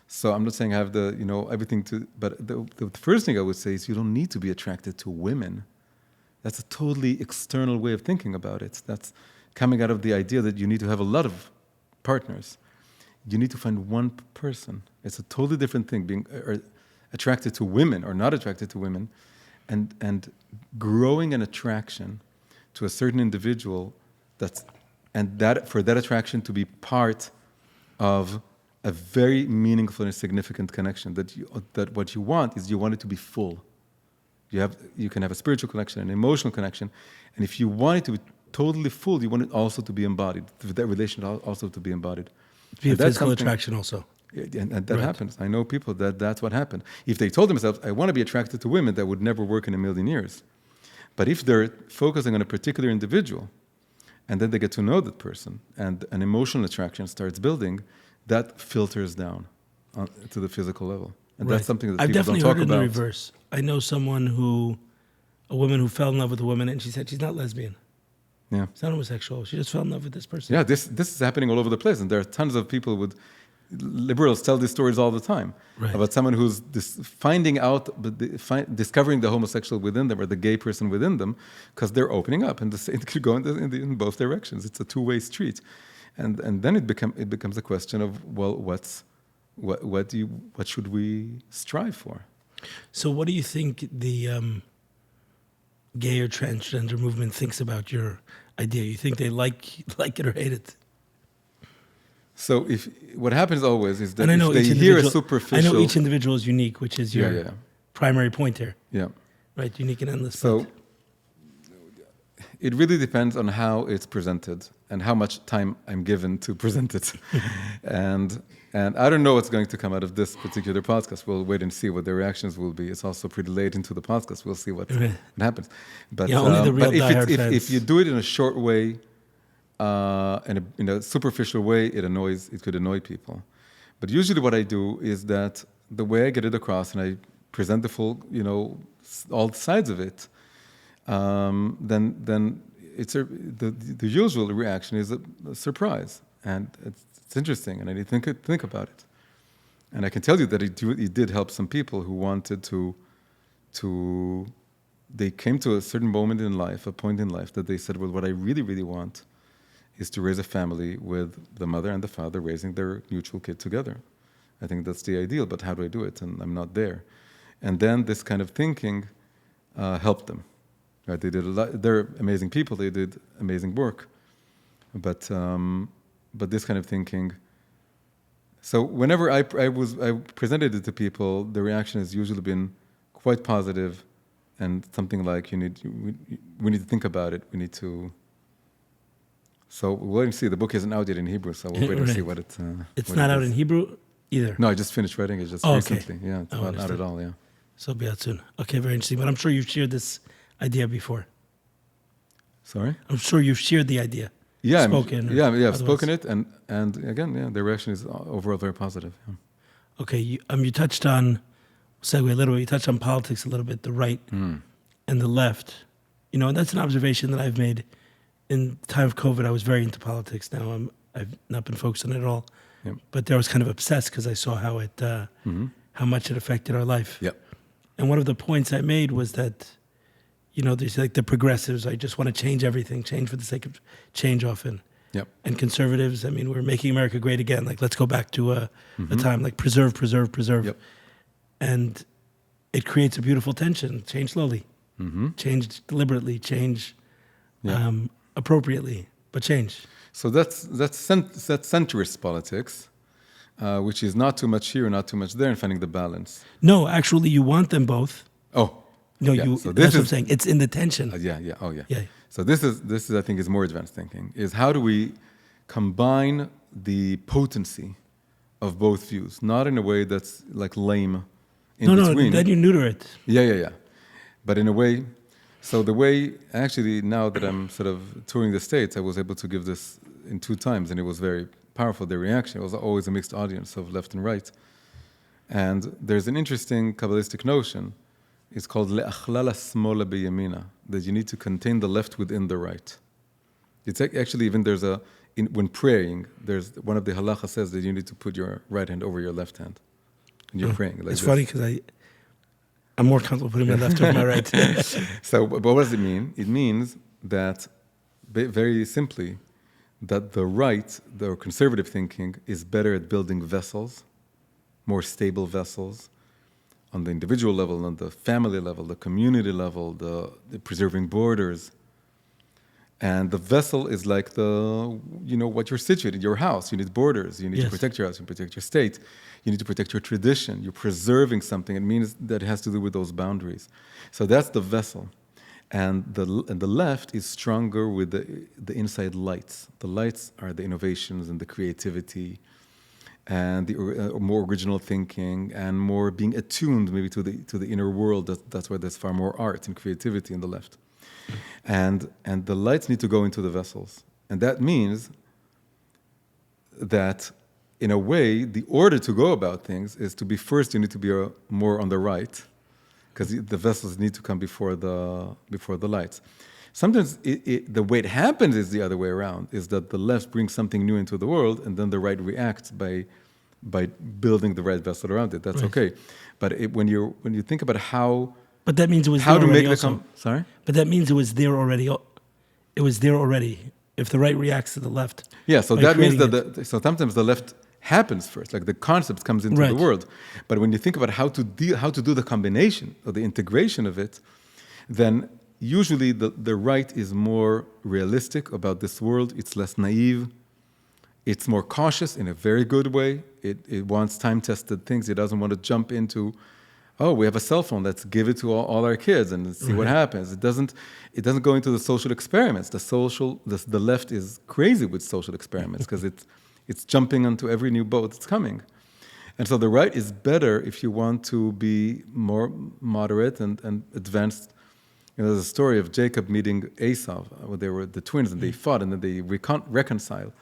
Speaker 3: So I'm not saying I have everything to, but the first thing I would say is you don't need to be attracted to women. That's a totally external way of thinking about it. That's coming out of the idea that you need to have a lot of partners. You need to find one person. It's a totally different thing, being attracted to women or not attracted to women, and growing an attraction to a certain individual for that attraction to be part of a very meaningful and significant connection. That what you want is you want it to be full. You can have a spiritual connection, an emotional connection, and if you want it to be totally full, you want it also to be embodied. That relation also to be embodied.
Speaker 2: Be a physical attraction also.
Speaker 3: And that happens. I know people that's what happened. If they told themselves, I want to be attracted to women, that would never work in a million years. But if they're focusing on a particular individual, and then they get to know that person, and an emotional attraction starts building, that filters down to the physical level. And that's something that people don't talk about.
Speaker 2: I've definitely heard it in the reverse. I know a woman who fell in love with a woman, and she said she's not lesbian.
Speaker 3: Yeah.
Speaker 2: She's not homosexual. She just fell in love with this person.
Speaker 3: Yeah, this is happening all over the place. And there are tons of people liberals tell these stories all the time about someone who's finding out, discovering the homosexual within them or the gay person within them, because they're opening up, and it could go in both directions. It's a two-way street, and then it becomes a question of, well, what should we strive for?
Speaker 2: So, what do you think the gay or transgender movement thinks about your idea? You think they like it or hate it?
Speaker 3: So what happens always is that
Speaker 2: and I know
Speaker 3: if they hear a superficial...
Speaker 2: I know each individual is unique, which is your primary point here.
Speaker 3: Yeah.
Speaker 2: Right, unique and endless.
Speaker 3: So it really depends on how it's presented and how much time I'm given to present it. and I don't know what's going to come out of this particular podcast. We'll wait and see what the reactions will be. It's also pretty late into the podcast. We'll see what happens. But,
Speaker 2: only the real diehard fans.
Speaker 3: If you do it in a short way, in a superficial way, it could annoy people. But usually what I do is that the way I get it across and I present the full, all sides of it, then it's the usual reaction is a surprise. And it's interesting, and I need to think about it. And I can tell you that it did help some people who wanted to, they came to a certain moment in life, a point in life that they said, well, what I really, really want is to raise a family with the mother and the father raising their mutual kid together. I think that's the ideal, but how do I do it? And I'm not there. And then this kind of thinking helped them. Right? They did a lot. They're amazing people. They did amazing work. But this kind of thinking. So whenever I presented it to people, the reaction has usually been quite positive, and something like, we need to think about it. We need to. So we'll wait and see. The book isn't out yet in Hebrew, so we'll wait and see what it.
Speaker 2: It's
Speaker 3: what
Speaker 2: not
Speaker 3: it
Speaker 2: out
Speaker 3: is.
Speaker 2: in Hebrew either.
Speaker 3: No, I just finished writing it just recently. Okay. Yeah, it's not out at all. Yeah.
Speaker 2: So it'll be out soon. Okay, very interesting. But I'm sure you've shared this idea before.
Speaker 3: Sorry?
Speaker 2: I'm sure you've shared the idea.
Speaker 3: Yeah,
Speaker 2: spoken.
Speaker 3: I've spoken it, and again, the reaction is overall very positive. Yeah.
Speaker 2: Okay, you touched on, segue a little bit, you touched on politics a little bit, the right and the left. And that's an observation that I've made. In the time of COVID, I was very into politics. Now I've not been focused on it at all.
Speaker 3: Yep.
Speaker 2: But there I was kind of obsessed because I saw how it, how much it affected our life.
Speaker 3: Yep.
Speaker 2: And one of the points I made was that, there's like the progressives, I just want to change everything, change for the sake of change often.
Speaker 3: Yep.
Speaker 2: And conservatives, we're making America great again. Like, let's go back to a time, like preserve.
Speaker 3: Yep.
Speaker 2: And it creates a beautiful tension. Change slowly, change deliberately, change appropriately, but change.
Speaker 3: So that's centrist politics, which is not too much here, not too much there, and finding the balance.
Speaker 2: No, actually, you want them both.
Speaker 3: Oh.
Speaker 2: No,
Speaker 3: yeah.
Speaker 2: that's what I'm saying. It's in the tension.
Speaker 3: Yeah. So this is I think is more advanced thinking. Is how do we combine the potency of both views, not in a way that's like lame in between.
Speaker 2: No, then you neuter it.
Speaker 3: Yeah. But in a way, so the way actually now that I'm sort of touring the States, I was able to give this in 2 times, and it was very powerful. The reaction, it was always a mixed audience of left and right, and there's an interesting Kabbalistic notion. It's called le'achlala smola beyamina, that you need to contain the left within the right. It's actually even when praying, there's one of the halacha says that you need to put your right hand over your left hand, and you're praying. Like
Speaker 2: it's funny because I'm more comfortable putting my left over my right.
Speaker 3: So, but what does it mean? It means that, very simply, that the right, the conservative thinking, is better at building vessels, more stable vessels, on the individual level, on the family level, the community level, the preserving borders. And the vessel is like what you're situated, your house. You need borders. You need to protect your house. You protect your state. You need to protect your tradition. You're preserving something. It means that it has to do with those boundaries. So that's the vessel. And the left is stronger with the inside lights. The lights are the innovations and the creativity, and the more original thinking, and more being attuned maybe to the inner world. That's why there's far more art and creativity in the left. And the lights need to go into the vessels. And that means that, in a way, the order to go about things is to be first, you need to be more on the right, because the vessels need to come before the lights. Sometimes the way it happens is the other way around, is that the left brings something new into the world, and then the right reacts by building the right vessel around it. That's okay. But when you think about how...
Speaker 2: But that means it was
Speaker 3: how
Speaker 2: there
Speaker 3: to
Speaker 2: already
Speaker 3: make
Speaker 2: also.
Speaker 3: Sorry?
Speaker 2: But that means it was there already. It was there already. If the right reacts to the left.
Speaker 3: Yeah, so that means that so sometimes the left happens first, like the concept comes into the world. But when you think about how to do the combination or the integration of it, then usually the right is more realistic about this world. It's less naive. It's more cautious in a very good way. It wants time-tested things. It doesn't want to jump into, oh, we have a cell phone, let's give it to all our kids and see what happens. It doesn't go into the social experiments. The left is crazy with social experiments because it's jumping onto every new boat that's coming. And so the right is better if you want to be more moderate and advanced. There's a story of Jacob meeting Esau, where they were the twins, and they fought, and then they reconcile.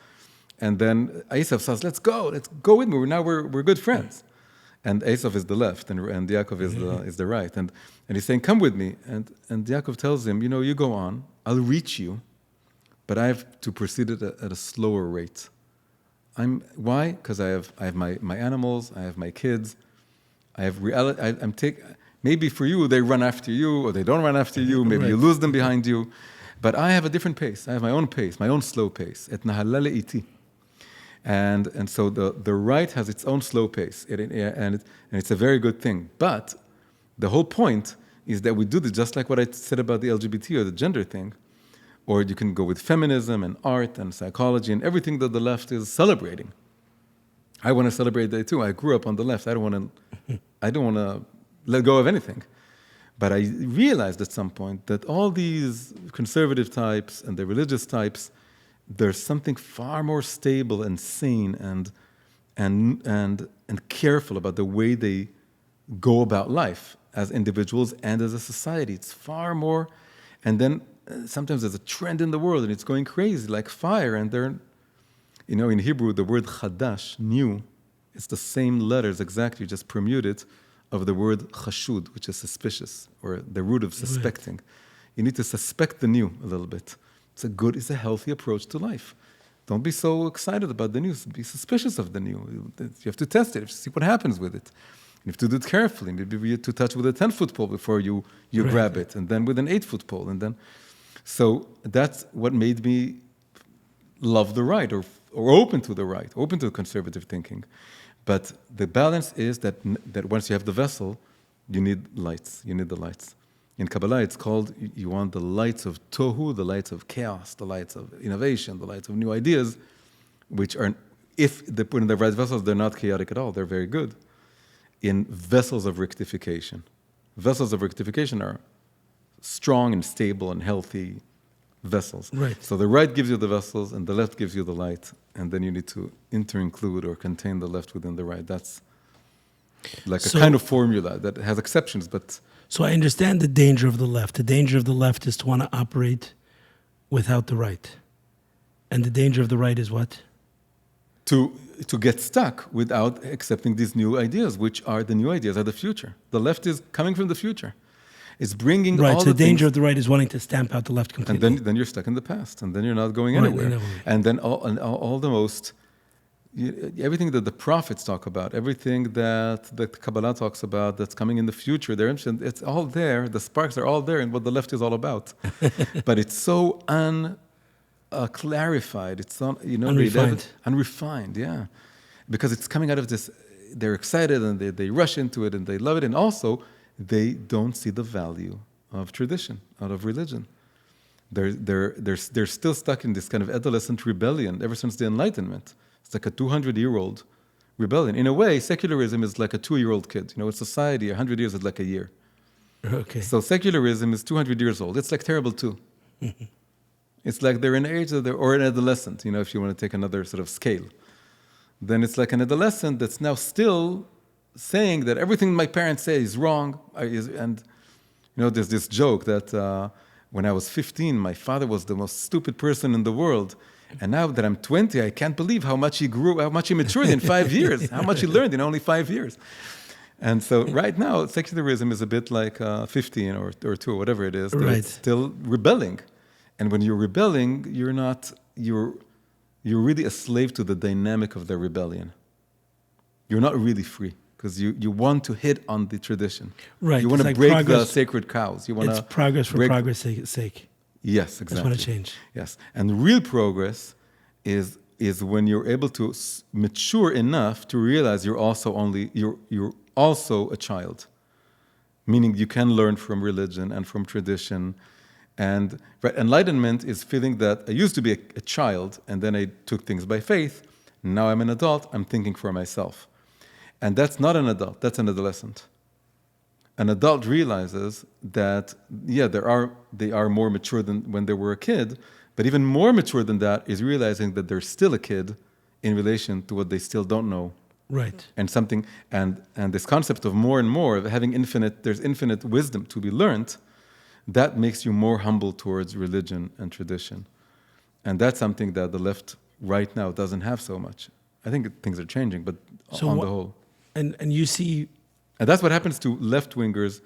Speaker 3: And then Esau says, let's go with me. We're good friends. And Esau is the left, and Yaakov is the right. And he's saying, come with me. And Yaakov tells him, you go on, I'll reach you, but I have to proceed at a slower rate. Why? Because I have my animals, I have my kids, I have reality. Maybe for you they run after you, or they don't run after you. Maybe you lose them behind you, but I have a different pace. I have my own pace, my own slow pace. Et nahallale iti. And so the right has its own slow pace, and it's a very good thing. But the whole point is that we do this, just like what I said about the LGBT or the gender thing, or you can go with feminism and art and psychology and everything that the left is celebrating. I want to celebrate that too. I grew up on the left. I don't want to let go of anything. But I realized at some point that all these conservative types and the religious types, there's something far more stable and sane and careful about the way they go about life as individuals and as a society. It's far more, and then sometimes there's a trend in the world and it's going crazy like fire, and they're, in Hebrew the word chadash, new, it's the same letters exactly, just permuted, of the word chashud, which is suspicious, or the root of suspecting. You need to suspect the new a little bit. It's a healthy approach to life. Don't be so excited about the news. Be suspicious of the new. You have to test it. You have to see what happens with it. You have to do it carefully. Maybe you have to touch with a 10-foot pole before you grab it, and then with an 8-foot pole, and then. So that's what made me love the right, or open to the right, open to conservative thinking. But the balance is that once you have the vessel, you need lights. You need the lights. In Kabbalah, it's called, you want the lights of tohu, the lights of chaos, the lights of innovation, the lights of new ideas, which are, if they put in the right vessels, they're not chaotic at all. They're very good. In vessels of rectification. Vessels of rectification are strong and stable and healthy vessels.
Speaker 2: Right.
Speaker 3: So the right gives you the vessels and the left gives you the light, and then you need to include or contain the left within the right. That's like a kind of formula that has exceptions, but...
Speaker 2: So I understand the danger of the left. The danger of the left is to want to operate without the right. And the danger of the right is what?
Speaker 3: To get stuck without accepting these new ideas, which are the new ideas, are the future. The left is coming from the future. It's bringing all
Speaker 2: the
Speaker 3: the
Speaker 2: danger
Speaker 3: things,
Speaker 2: of the right is wanting to stamp out the left completely.
Speaker 3: and then you're stuck in the past, and then you're not going anywhere. And then all the most, everything that the prophets talk about, everything that the Kabbalah talks about that's coming in the future, it's all there. The sparks are all there in what the left is all about. But it's so clarified. It's not, unrefined, yeah. Because it's coming out of this, they're excited and they rush into it and they love it. And also, they don't see the value of tradition, out of religion. They're still stuck in this kind of adolescent rebellion ever since the Enlightenment. It's like a 200-year-old rebellion. In a way, secularism is like a 2-year-old kid. Society, 100 years is like a year.
Speaker 2: Okay.
Speaker 3: So secularism is 200 years old. It's like terrible too. It's like they're an age or an adolescent, if you want to take another sort of scale. Then it's like an adolescent that's now still saying that everything my parents say is wrong. And there's this joke that when I was 15, my father was the most stupid person in the world. And now that I'm 20, I can't believe how much he grew, how much he matured in 5 years, how much he learned in only 5 years. And so right now, secularism is a bit like 15 or 2, or whatever it is.
Speaker 2: Right.
Speaker 3: It's still rebelling. And when you're rebelling, you're really a slave to the dynamic of the rebellion. You're not really free. Because you want to hit on the tradition.
Speaker 2: Right.
Speaker 3: You want to break the sacred cows.
Speaker 2: It's progress for progress' sake.
Speaker 3: Yes, exactly.
Speaker 2: Just want to change.
Speaker 3: Yes. And real progress is when you're able to mature enough to realize you're also a child. Meaning you can learn from religion and from tradition. And enlightenment is feeling that I used to be a child and then I took things by faith. Now I'm an adult, I'm thinking for myself. And that's not an adult, that's an adolescent. An adult realizes that, they are more mature than when they were a kid, but even more mature than that is realizing that they're still a kid in relation to what they still don't know.
Speaker 2: Right.
Speaker 3: And this concept of more and more, of having there's infinite wisdom to be learned, that makes you more humble towards religion and tradition. And that's something that the left right now doesn't have so much. I think things are changing, but on the whole.
Speaker 2: And you see...
Speaker 3: And that's what happens to left-wingers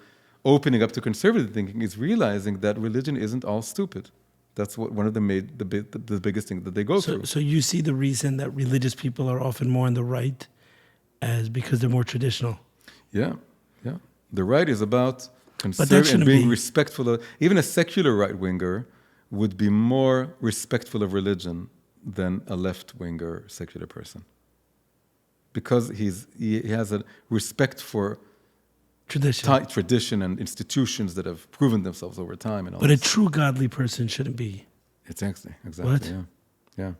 Speaker 3: opening up to conservative thinking, is realizing that religion isn't all stupid. That's what one of them made the biggest thing that they go through.
Speaker 2: So you see the reason that religious people are often more on the right as because they're more traditional.
Speaker 3: Yeah. The right is about
Speaker 2: that
Speaker 3: conserving and being
Speaker 2: be...
Speaker 3: respectful of, even a secular right-winger would be more respectful of religion than a left-winger secular person. Because he has a respect for tradition and institutions that have proven themselves over time. And all
Speaker 2: but a true godly person shouldn't be.
Speaker 3: Exactly.
Speaker 2: What?
Speaker 3: Yeah.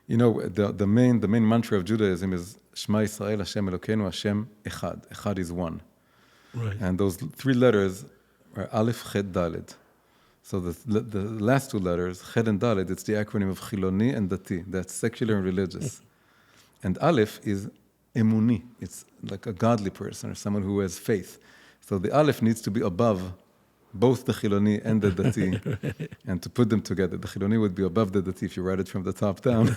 Speaker 3: You know, the main mantra of Judaism is Shema Yisrael, Hashem Elokeinu, Hashem Echad. Echad is one.
Speaker 2: Right.
Speaker 3: And those three letters are Aleph, Chet, Daled. So the last two letters, Chet and Daled, it's the acronym of Chiloni and Dati. That's secular and religious. And Aleph is Emuni. It's like a godly person or someone who has faith. So the Aleph needs to be above both the Chiloni and the Dati. And to put them together, the Chiloni would be above the Dati if you write it from the top down.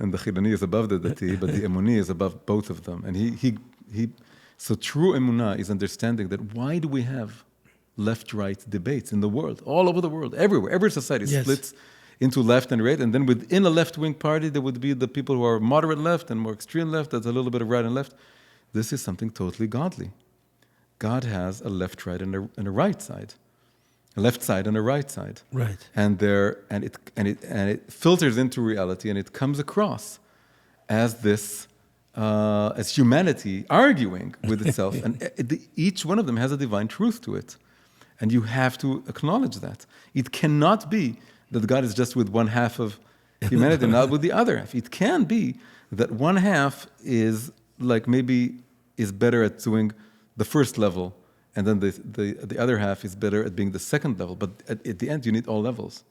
Speaker 3: And the Chiloni is above the Dati, but the Emuni is above both of them. And so true Emunah is understanding that why do we have left-right debates in the world, all over the world, everywhere. Every society splits into left and right, and then within a left-wing party, there would be the people who are moderate left and more extreme left. There's a little bit of right and left. This is something totally godly. God has a left, right, and a right side, a left side and a right side.
Speaker 2: Right.
Speaker 3: And it filters into reality, and it comes across as this, as humanity arguing with itself, and each one of them has a divine truth to it. And you have to acknowledge that. It cannot be that God is just with one half of humanity and not with the other half. It can be that one half is like maybe is better at doing the first level, and then the other half is better at being the second level. But at the end, you need all levels.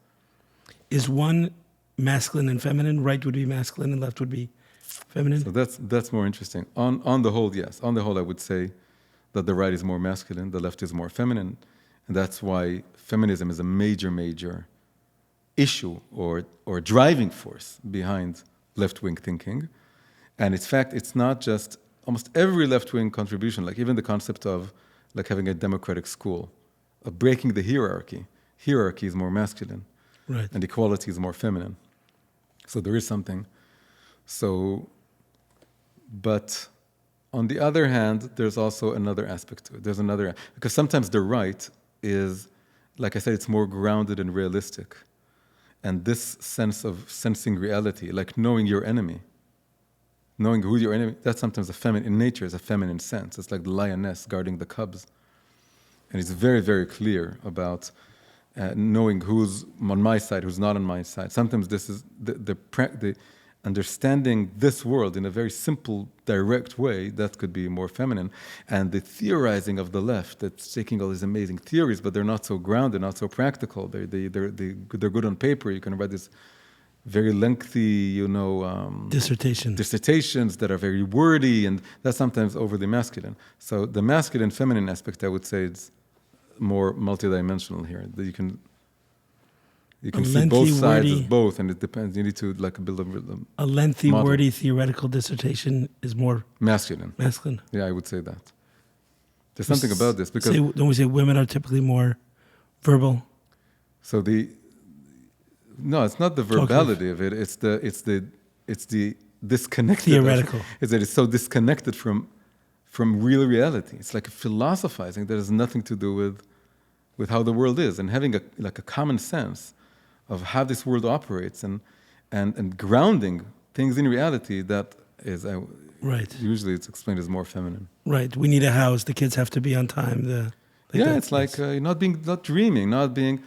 Speaker 2: Is one masculine and feminine? Right would be masculine and left would be feminine?
Speaker 3: So that's more interesting. On the whole, yes. On the whole, I would say that the right is more masculine, the left is more feminine. And that's why feminism is a major issue or driving force behind left-wing thinking. And in fact, it's not just almost every left-wing contribution, like even the concept of like having a democratic school, of breaking the hierarchy. Hierarchy is more masculine,
Speaker 2: right,
Speaker 3: and equality is more feminine. So there is something. But on the other hand, there's also another aspect to it. Because sometimes the right is, like I said, it's more grounded and realistic. And this sense of sensing reality, like knowing your enemy, knowing who your enemy, that's sometimes in nature is a feminine sense. It's like the lioness guarding the cubs. And it's very, very clear about knowing who's on my side, who's not on my side. Sometimes this is the understanding this world in a very simple, direct way, that could be more feminine. And the theorizing of the left, that's taking all these amazing theories, but they're not so grounded, not so practical. They're good on paper. You can write this very lengthy, dissertations that are very wordy, and that's sometimes overly masculine. So the masculine-feminine aspect, I would say, is more multidimensional here. That you can see both sides as both, and it depends. You need to build a
Speaker 2: lengthy,
Speaker 3: model.
Speaker 2: wordy theoretical dissertation is more
Speaker 3: masculine.
Speaker 2: Yeah,
Speaker 3: I would say that. There's something about this because
Speaker 2: don't we say women are typically more verbal?
Speaker 3: So no, it's not the verbality of it. It's the disconnected.
Speaker 2: Theoretical.
Speaker 3: Is that it's so disconnected from real reality. It's like a philosophizing that has nothing to do with how the world is, and having a common sense of how this world operates, and grounding things in reality. That is
Speaker 2: right.
Speaker 3: Usually, it's explained as more feminine.
Speaker 2: Right. We need a house. The kids have to be on time.
Speaker 3: It's like not dreaming, not being.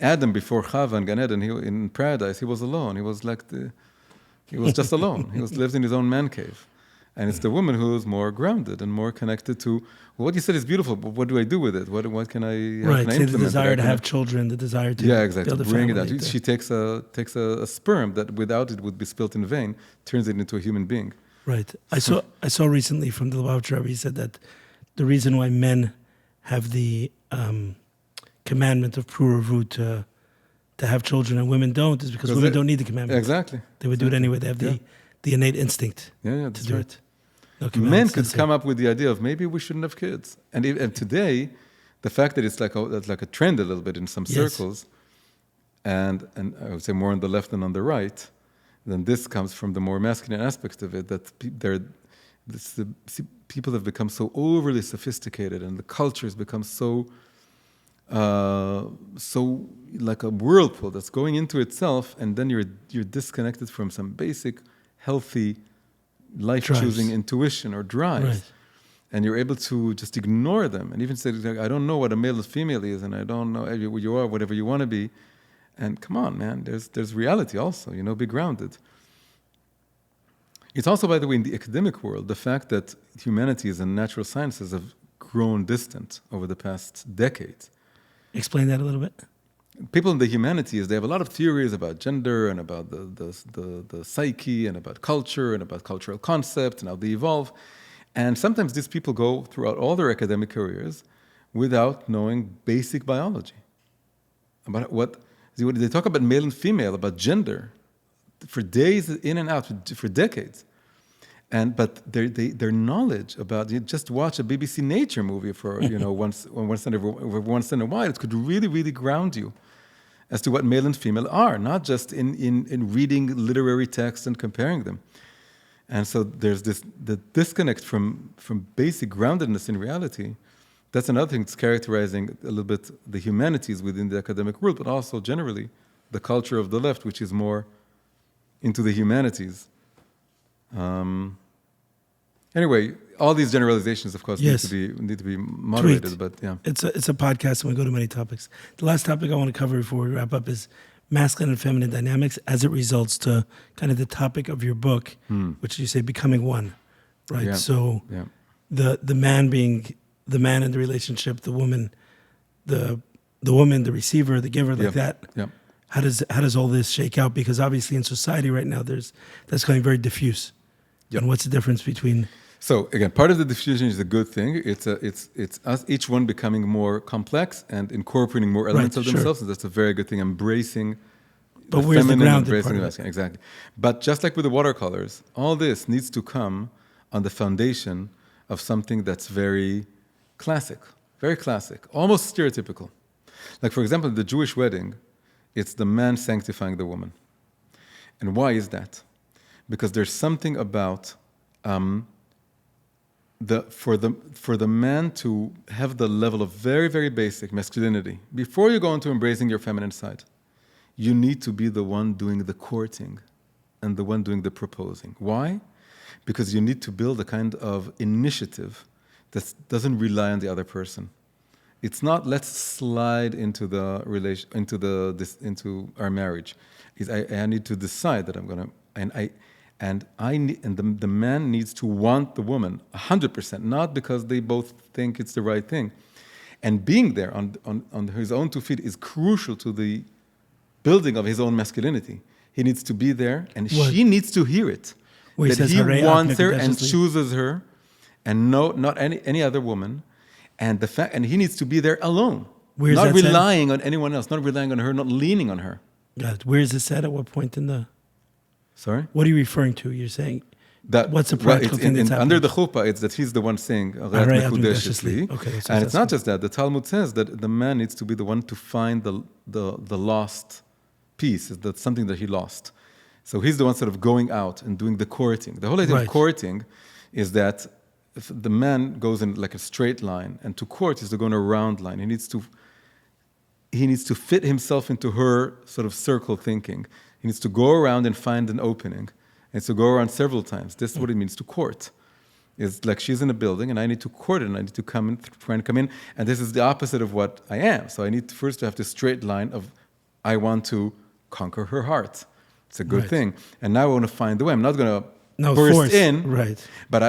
Speaker 3: Adam before Chava and Gan Eden, in paradise, he was alone. He was he was just alone. He lived in his own man cave. And it's the woman who's more grounded and more connected to what you said is beautiful, but what do I do with it? What can I implement?
Speaker 2: The desire to have children, the desire to build a
Speaker 3: bring
Speaker 2: family.
Speaker 3: it out. She takes a sperm that without it would be spilt in vain, turns it into a human being.
Speaker 2: Right. I saw recently from the Lubavitcher Rebbe, he said that the reason why men have the commandment of pruruvut to have children and women don't is because women don't need the commandment.
Speaker 3: Exactly.
Speaker 2: They would do it anyway. They have the innate instinct to do it.
Speaker 3: Men could come up with the idea of maybe we shouldn't have kids. And today, the fact that it's like a trend a little bit in some circles, and I would say more on the left than on the right, then this comes from the more masculine aspect of it, that people have become so overly sophisticated, and the culture has become so like a whirlpool that's going into itself, and then you're disconnected from some basic, healthy, life-choosing intuition or drives.
Speaker 2: Right.
Speaker 3: And you're able to just ignore them and even say, I don't know what a male and female is, and I don't know what you are, whatever you want to be. And come on, man, there's reality also, be grounded. It's also, by the way, in the academic world, the fact that humanities and natural sciences have grown distant over the past decades.
Speaker 2: Explain that a little bit.
Speaker 3: People in the humanities, they have a lot of theories about gender and about the psyche and about culture and about cultural concepts and how they evolve. And sometimes these people go throughout all their academic careers without knowing basic biology. About they talk about male and female, about gender, for days in and out, for decades. But their knowledge about, you just watch a BBC Nature movie for once in a while, it could really, really ground you as to what male and female are, not just in reading literary texts and comparing them. And so there's the disconnect from basic groundedness in reality. That's another thing that's characterizing a little bit the humanities within the academic world, but also generally the culture of the left, which is more into the humanities. Anyway, all these generalizations, of course, need to be moderated.
Speaker 2: Tweaked.
Speaker 3: But yeah,
Speaker 2: it's a podcast, and we go to many topics. The last topic I want to cover before we wrap up is masculine and feminine dynamics as it results to kind of the topic of your book, which you say becoming one, right?
Speaker 3: Yeah.
Speaker 2: So the man being the man in the relationship, the woman, the woman, the receiver, the giver, like that.
Speaker 3: Yeah.
Speaker 2: How does all this shake out? Because obviously in society right now, that's going very diffuse. Yep. And what's the difference between?
Speaker 3: So again, part of the diffusion is a good thing. It's us, each one becoming more complex and incorporating more elements of themselves. And that's a very good thing. Embracing
Speaker 2: but
Speaker 3: the
Speaker 2: where's
Speaker 3: feminine,
Speaker 2: the grounded
Speaker 3: embracing
Speaker 2: part
Speaker 3: the masculine. Exactly. But just like with the watercolors, all this needs to come on the foundation of something that's very classic, almost stereotypical. Like for example, the Jewish wedding, it's the man sanctifying the woman. And why is that? Because there's something about for the man to have the level of very, very basic masculinity, before you go into embracing your feminine side, you need to be the one doing the courting and the one doing the proposing. Why? Because you need to build a kind of initiative that doesn't rely on the other person. It's not let's slide into the relation, into our marriage. I need to decide that I'm gonna, the man needs to want the woman 100%, not because they both think it's the right thing. And being there on his own 2 feet is crucial to the building of his own masculinity. He needs to be there, and she needs to hear it. That he wants her and chooses her, and not any other woman. And he needs to be there alone, not relying on anyone else, not relying on her, not leaning on her.
Speaker 2: Got it. Where is this at the point in the?
Speaker 3: Sorry?
Speaker 2: What are you referring to? You're saying what's the practical thing that's happening?
Speaker 3: Under the chuppah, it's that he's the one saying,
Speaker 2: okay,
Speaker 3: and it's not just that. The Talmud says that the man needs to be the one to find the lost piece. That's something that he lost. So he's the one sort of going out and doing the courting. The whole idea of courting is that if the man goes in like a straight line, and to court is to go in a round line. He needs to fit himself into her sort of circle thinking. He needs to go around and find an opening. And to go around several times. This is what it means to court. It's like she's in a building, and I need to court it, and I need to try and come in. And this is the opposite of what I am. So I need to first have this straight line of, I want to conquer her heart. It's a good thing. And now I want to find the way. I'm not going to burst in.
Speaker 2: Right.
Speaker 3: But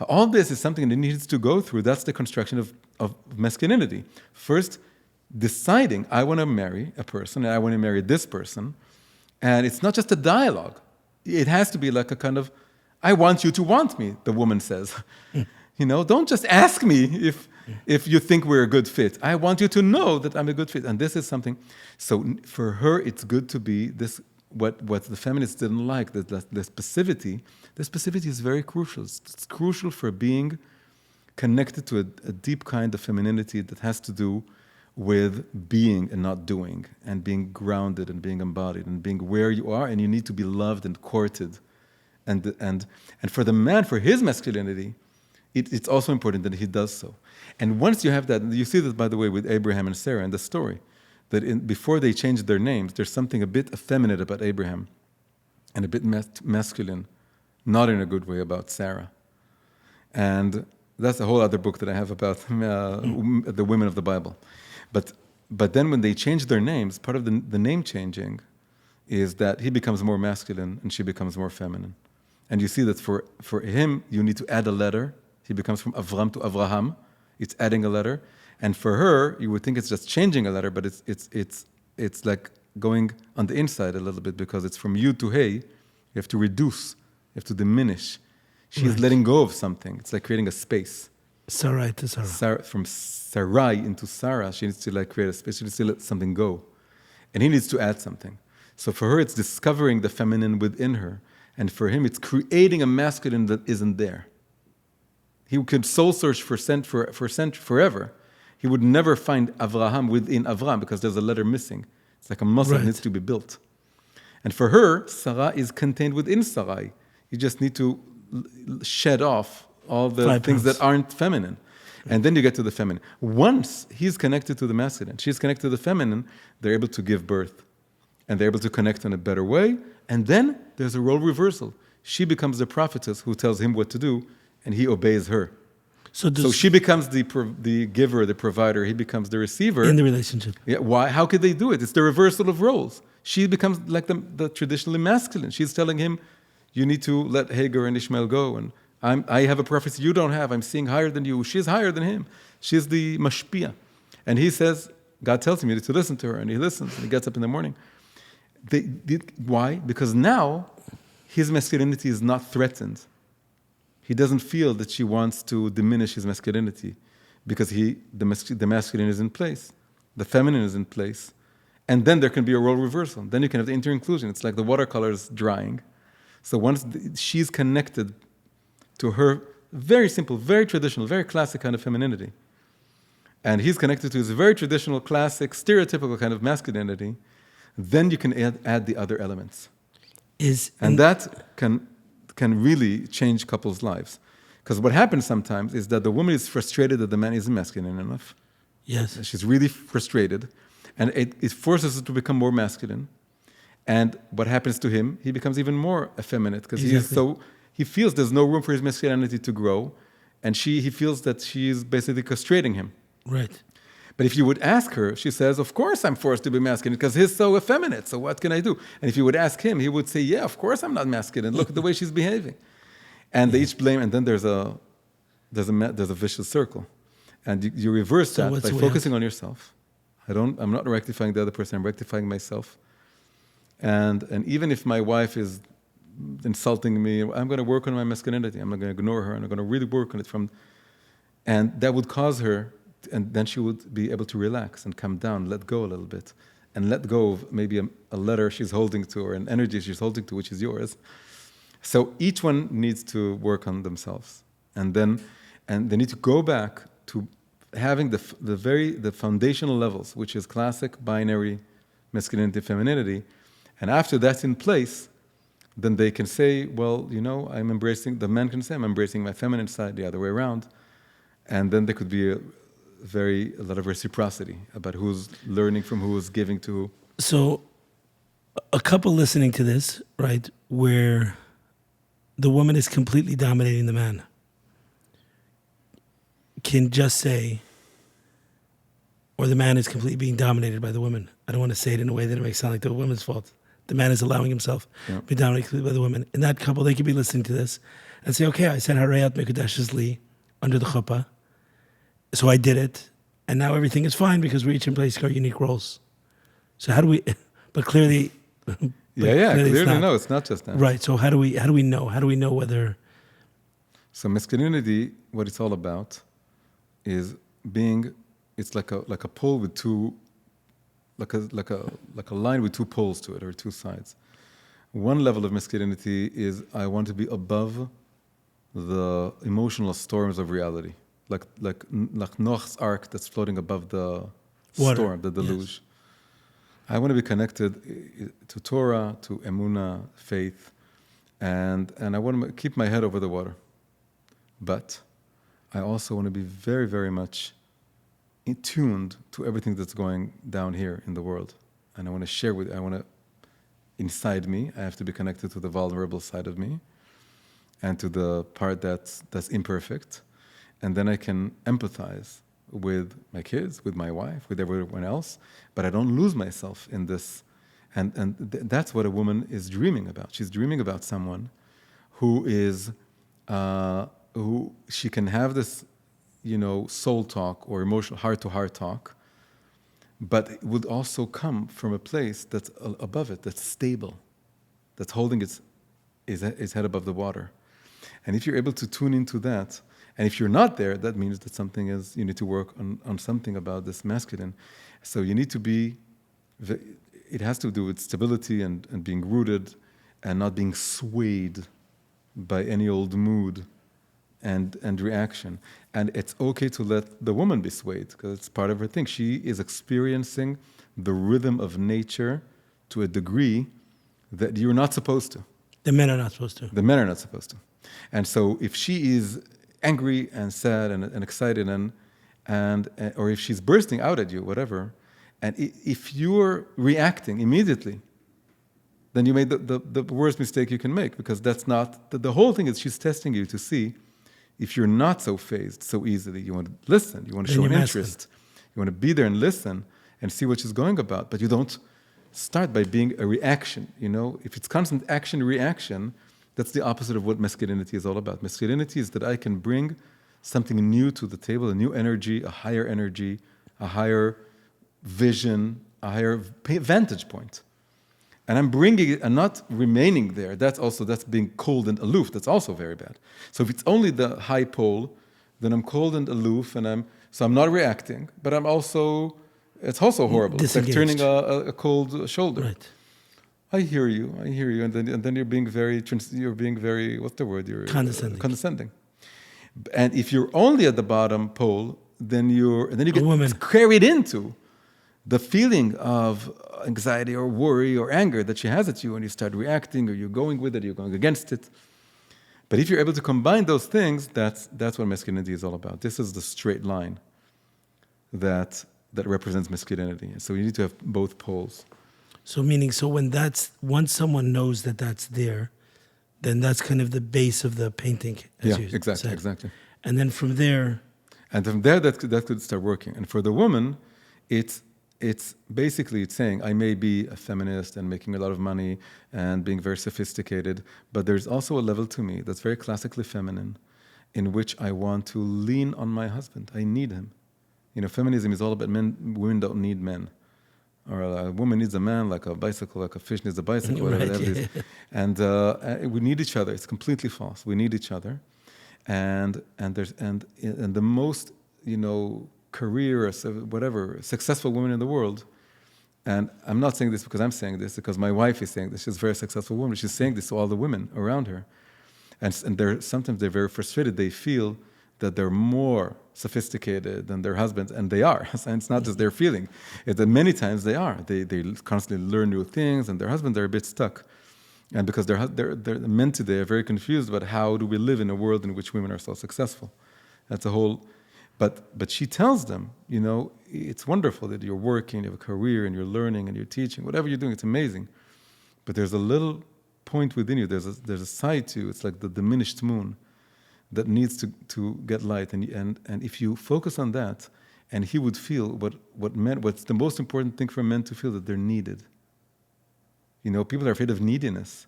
Speaker 3: all this is something that needs to go through. That's the construction of masculinity. First, deciding I want to marry a person, and I want to marry this person. And it's not just a dialogue. It has to be like a kind of, I want you to want me, the woman says. Don't just ask me if you think we're a good fit. I want you to know that I'm a good fit. And this is something, so for her, it's good to be this, what the feminists didn't like, the specificity. The specificity is very crucial. It's crucial for being connected to a deep kind of femininity that has to do with being and not doing, and being grounded and being embodied and being where you are, and you need to be loved and courted. And for the man, for his masculinity, it's also important that he does so. And once you have that, you see this, by the way, with Abraham and Sarah in the story, that before they changed their names, there's something a bit effeminate about Abraham and a bit masculine, not in a good way, about Sarah. And that's a whole other book that I have about the women of the Bible. But then when they change their names, part of the name changing is that he becomes more masculine and she becomes more feminine. And you see that for him, you need to add a letter. He becomes from Avram to Avraham. It's adding a letter. And for her, you would think it's just changing a letter, but it's like going on the inside a little bit, because it's from you to hey. You have to reduce. You have to diminish. She's letting go of something. It's like creating a space.
Speaker 2: Sarai to Sarah.
Speaker 3: From Sarai into Sarah, she needs to like create a space. She needs to let something go. And he needs to add something. So for her, it's discovering the feminine within her. And for him, it's creating a masculine that isn't there. He could soul search for forever. He would never find Avraham within Avram, because there's a letter missing. It's like a muscle that needs to be built. And for her, Sarah is contained within Sarai. You just need to shed off all the things that aren't feminine. And then you get to the feminine. Once he's connected to the masculine, she's connected to the feminine, they're able to give birth. And they're able to connect in a better way. And then there's a role reversal. She becomes the prophetess who tells him what to do, and he obeys her. So she becomes the giver, the provider. He becomes the receiver.
Speaker 2: In the relationship.
Speaker 3: Yeah. Why? How could they do it? It's the reversal of roles. She becomes like the traditionally masculine. She's telling him, you need to let Hagar and Ishmael go. And I have a prophecy you don't have. I'm seeing higher than you. She's higher than him. She's the mashpia. And he says, God tells him you need to listen to her. And he listens. And he gets up in the morning. Why? Because now his masculinity is not threatened. He doesn't feel that she wants to diminish his masculinity, because the masculine is in place, the feminine is in place, and then there can be a role reversal. Then you can have the inter-inclusion. It's like the watercolors drying. So once she's connected to her very simple, very traditional, very classic kind of femininity, and he's connected to his very traditional, classic, stereotypical kind of masculinity, then you can add the other elements. And that can really change couples' lives. Because what happens sometimes is that the woman is frustrated that the man isn't masculine enough.
Speaker 2: Yes.
Speaker 3: She's really frustrated. And it forces her to become more masculine. And what happens to him? He becomes even more effeminate, because he feels there's no room for his masculinity to grow. And he feels that she is basically castrating him.
Speaker 2: Right.
Speaker 3: But if you would ask her, she says, of course I'm forced to be masculine, because he's so effeminate, so what can I do? And if you would ask him, he would say, yeah, of course I'm not masculine. Look at the way she's behaving. And they each blame, and then there's a vicious circle. And you reverse that by focusing on yourself. I'm not rectifying the other person, I'm rectifying myself. And even if my wife is insulting me, I'm going to work on my masculinity. I'm not going to ignore her, and I'm going to really work on it and that would cause her. And then she would be able to relax and come down, let go a little bit, and let go of maybe a letter she's holding to, or an energy she's holding to, which is yours. So each one needs to work on themselves. And they need to go back to having the foundational levels, which is classic binary masculinity, femininity. And after that's in place, then they can say, well, the man can say, I'm embracing my feminine side, the other way around. And then there could be a lot of reciprocity about who's learning from who's giving to who.
Speaker 2: So a couple listening to this, right, where the woman is completely dominating the man, can just say, or the man is completely being dominated by the woman. I don't want to say it in a way that it makes it sound like the woman's fault. The man is allowing himself to be dominated completely by the woman. In that couple, they could be listening to this and say, okay, I said Harayat Mekudeshes Li under the chuppah. So I did it, and now everything is fine because we each embrace our unique roles. So how do we? But clearly,
Speaker 3: clearly no, it's not just that.
Speaker 2: Right. So how do we know? How do we know whether?
Speaker 3: So masculinity, what it's all about, is being. It's like a pole with two, like a line with two poles to it, or two sides. One level of masculinity is I want to be above the emotional storms of reality. like Noah's ark that's floating above the
Speaker 2: Water,
Speaker 3: storm, the deluge. I want to be connected to Torah, to Emunah, faith, and I want to keep my head over the water. But I also want to be very, very much tuned to everything that's going down here in the world. And I want to share with, inside me, I have to be connected to the vulnerable side of me and to the part that's imperfect. And then I can empathize with my kids, with my wife, with everyone else, but I don't lose myself in this. And that's what a woman is dreaming about. She's dreaming about someone who is, who she can have this, soul talk or emotional heart-to-heart talk, but it would also come from a place that's above it, that's stable, that's holding its head above the water. And if you're able to tune into that, and if you're not there, that means that something is, you need to work on something about this masculine. So you need to be, it has to do with stability and being rooted and not being swayed by any old mood and reaction. And it's okay to let the woman be swayed because it's part of her thing. She is experiencing the rhythm of nature to a degree that you're not supposed to.
Speaker 2: The men are not supposed to.
Speaker 3: The men are not supposed to. And so if she is angry and sad and excited and or if she's bursting out at you, whatever, and if you're reacting immediately, then you made the worst mistake you can make, because that's not, the whole thing is she's testing you to see if you're not so phased so easily. You want to listen, you want to show an interest, you want to be there and listen and see what she's going about, but you don't start by being a reaction, If it's constant action-reaction, that's the opposite of what masculinity is all about. Masculinity is that I can bring something new to the table, a new energy, a higher vision, a higher vantage point. And I'm bringing it and not remaining there. That's being cold and aloof. That's also very bad. So if it's only the high pole, then I'm cold and aloof, and I'm not reacting, but it's also horrible.
Speaker 2: Disengaged.
Speaker 3: It's like turning a cold shoulder.
Speaker 2: Right.
Speaker 3: I hear you, and then you're being very, what's the word? You're condescending. And if you're only at the bottom pole, then you get carried into the feeling of anxiety or worry or anger that she has at you, and you start reacting, or you're going with it, or you're going against it. But if you're able to combine those things, that's what masculinity is all about. This is the straight line that represents masculinity. So you need to have both poles.
Speaker 2: So once someone knows that that's there, then that's kind of the base of the painting, as you said.
Speaker 3: Exactly.
Speaker 2: And then from there...
Speaker 3: And from there, that could start working. And for the woman, it's basically saying, I may be a feminist and making a lot of money and being very sophisticated, but there's also a level to me that's very classically feminine, in which I want to lean on my husband. I need him. Feminism is all about men. Women don't need men. Or a woman needs a man like a bicycle, like a fish needs a bicycle, whatever that is. And we need each other. It's completely false. We need each other. And the most, career or whatever, successful women in the world, and I'm not saying this because I'm saying this, because my wife is saying this. She's a very successful woman. She's saying this to all the women around her. And sometimes they're very frustrated. They feel that they're more sophisticated than their husbands, and they are. And it's not just their feeling. It's that many times they are. They constantly learn new things, and their husbands are a bit stuck. And because they're men today are very confused about how do we live in a world in which women are so successful. That's a whole... But she tells them, it's wonderful that you're working, you have a career, and you're learning, and you're teaching. Whatever you're doing, it's amazing. But there's a little point within you. There's a side to you. It's like the diminished moon that needs to get light, and if you focus on that, and he would feel what's the most important thing for men to feel, that they're needed. People are afraid of neediness,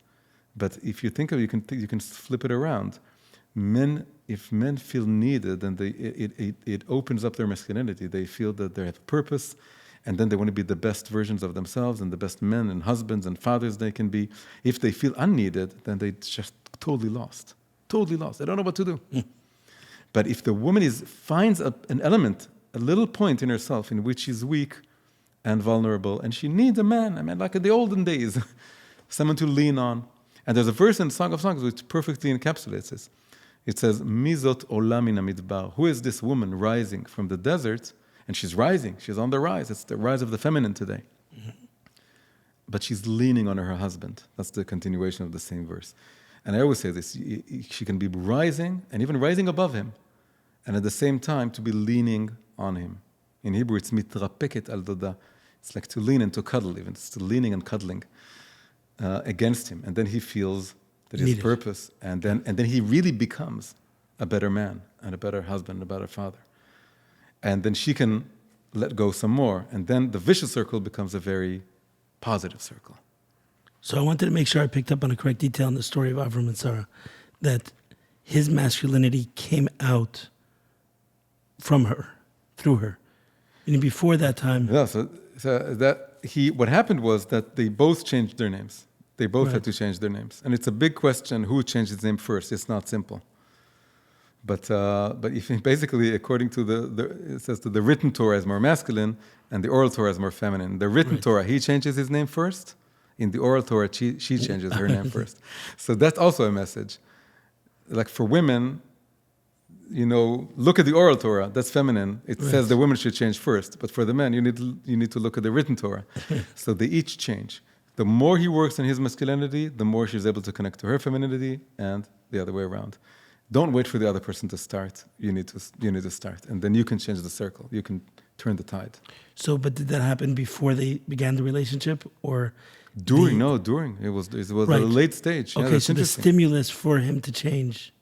Speaker 3: but if you think of it, you can flip it around. If men feel needed, then it opens up their masculinity. They feel that they have purpose, and then they want to be the best versions of themselves and the best men and husbands and fathers they can be. If they feel unneeded, then they just totally lost. Totally lost. I don't know what to do. But if the woman finds an element, a little point in herself in which she's weak and vulnerable, and she needs a man, like in the olden days, someone to lean on. And there's a verse in Song of Songs which perfectly encapsulates this. It says, Mizot olam min hamidbar. Who is this woman rising from the desert? And she's rising. She's on the rise. It's the rise of the feminine today. Mm-hmm. But she's leaning on her husband. That's the continuation of the same verse. And I always say this. She can be rising and even rising above him. And at the same time, to be leaning on him. In Hebrew, it's mitrapeket al doda. It's like to lean and to cuddle even. It's to leaning and cuddling against him. And then he feels that his purpose. And then he really becomes a better man and a better husband, a better father. And then she can let go some more. And then the vicious circle becomes a very positive circle.
Speaker 2: So I wanted to make sure I picked up on a correct detail in the story of Avram and Sarah, that his masculinity came out from her, through her. And before that time...
Speaker 3: Yeah, so what happened was that they both changed their names. They both had to change their names. And it's a big question who changed his name first. It's not simple. But if basically, according to it says that the written Torah is more masculine and the oral Torah is more feminine. The written Torah, he changes his name first. In the oral Torah, she changes her name first. So that's also a message. Like for women, look at the oral Torah. That's feminine. It says the women should change first. But for the men, you need to look at the written Torah. So they each change. The more he works on his masculinity, the more she's able to connect to her femininity, and the other way around. Don't wait for the other person to start. You need to start, and then you can change the circle. You can turn the tide.
Speaker 2: So, but did that happen before they began the relationship, or
Speaker 3: during? It was a late stage.
Speaker 2: Okay, so the stimulus for him to change.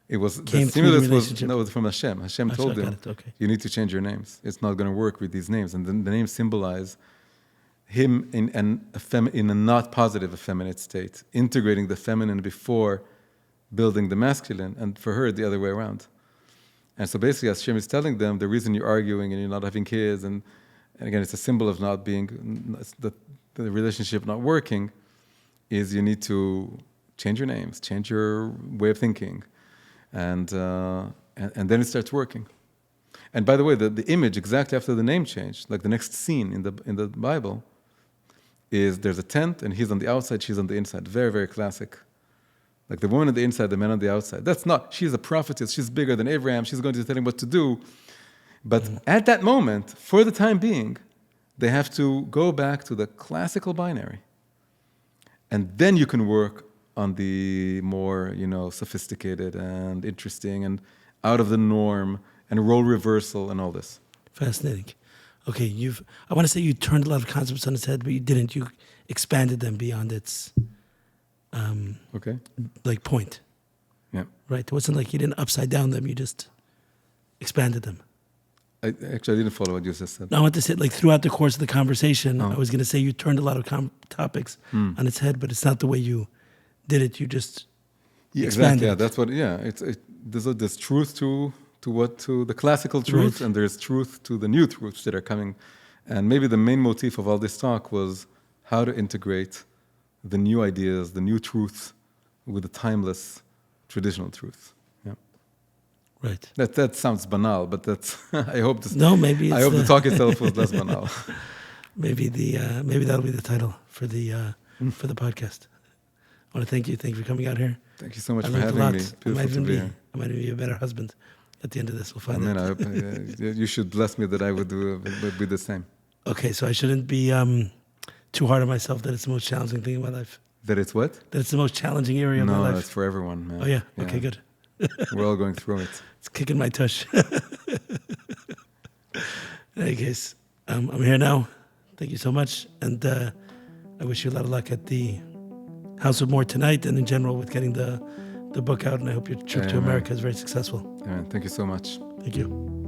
Speaker 3: It was
Speaker 2: came
Speaker 3: the stimulus
Speaker 2: through the
Speaker 3: was from Hashem. Hashem told him, "You need to change your names. It's not going to work with these names." And then the names symbolize him in a not positive, effeminate state, integrating the feminine before building the masculine, and for her, the other way around. And so basically, Hashem is telling them, the reason you're arguing and you're not having kids, and again, it's a symbol of not being, the relationship not working, is you need to change your names, change your way of thinking, and then it starts working. And by the way, the image exactly after the name change, like the next scene in the Bible, is there's a tent, and he's on the outside, she's on the inside. Very, very classic. Like the woman on the inside, the man on the outside. She's a prophetess, she's bigger than Abraham, she's going to tell him what to do. But at that moment, for the time being, they have to go back to the classical binary. And then you can work on the more, sophisticated and interesting and out of the norm and role reversal and all this.
Speaker 2: Fascinating. Okay, I want to say you turned a lot of concepts on its head, but you didn't. You expanded them beyond its point.
Speaker 3: Yeah.
Speaker 2: Right. It wasn't like you didn't upside down them, you just expanded them.
Speaker 3: I didn't follow what you just said.
Speaker 2: No, I want to say, throughout the course of the conversation, I was going to say you turned a lot of topics on its head, but it's not the way you did it. You just expanded.
Speaker 3: Exactly. Yeah, that's what. There's truth to the classical truth, and there's truth to the new truths that are coming. And maybe the main motif of all this talk was how to integrate the new ideas, the new truths, with the timeless traditional truths. Yeah.
Speaker 2: Right.
Speaker 3: That sounds banal, but that's. I hope this.
Speaker 2: No, maybe.
Speaker 3: I hope the talk itself was less banal.
Speaker 2: Maybe that'll be the title for the podcast. I want to thank you. Thank you for coming out here.
Speaker 3: Thank you so much for having me. Beautiful to be here.
Speaker 2: I might be a better husband at the end of this. We'll find out.
Speaker 3: I hope, you should bless me that I would be the same.
Speaker 2: Okay, so I shouldn't be too hard on myself that it's the most challenging thing in my life.
Speaker 3: That it's what?
Speaker 2: That it's the most challenging area of my life.
Speaker 3: No, it's for everyone, man.
Speaker 2: Oh, yeah? Okay, good.
Speaker 3: We're all going through it.
Speaker 2: It's kicking my tush. In any case, I'm here now. Thank you so much. And I wish you a lot of luck at the House of More tonight and in general with getting the book out. And I hope your trip to America is very successful.
Speaker 3: Amen. Thank you so much.
Speaker 2: Thank you.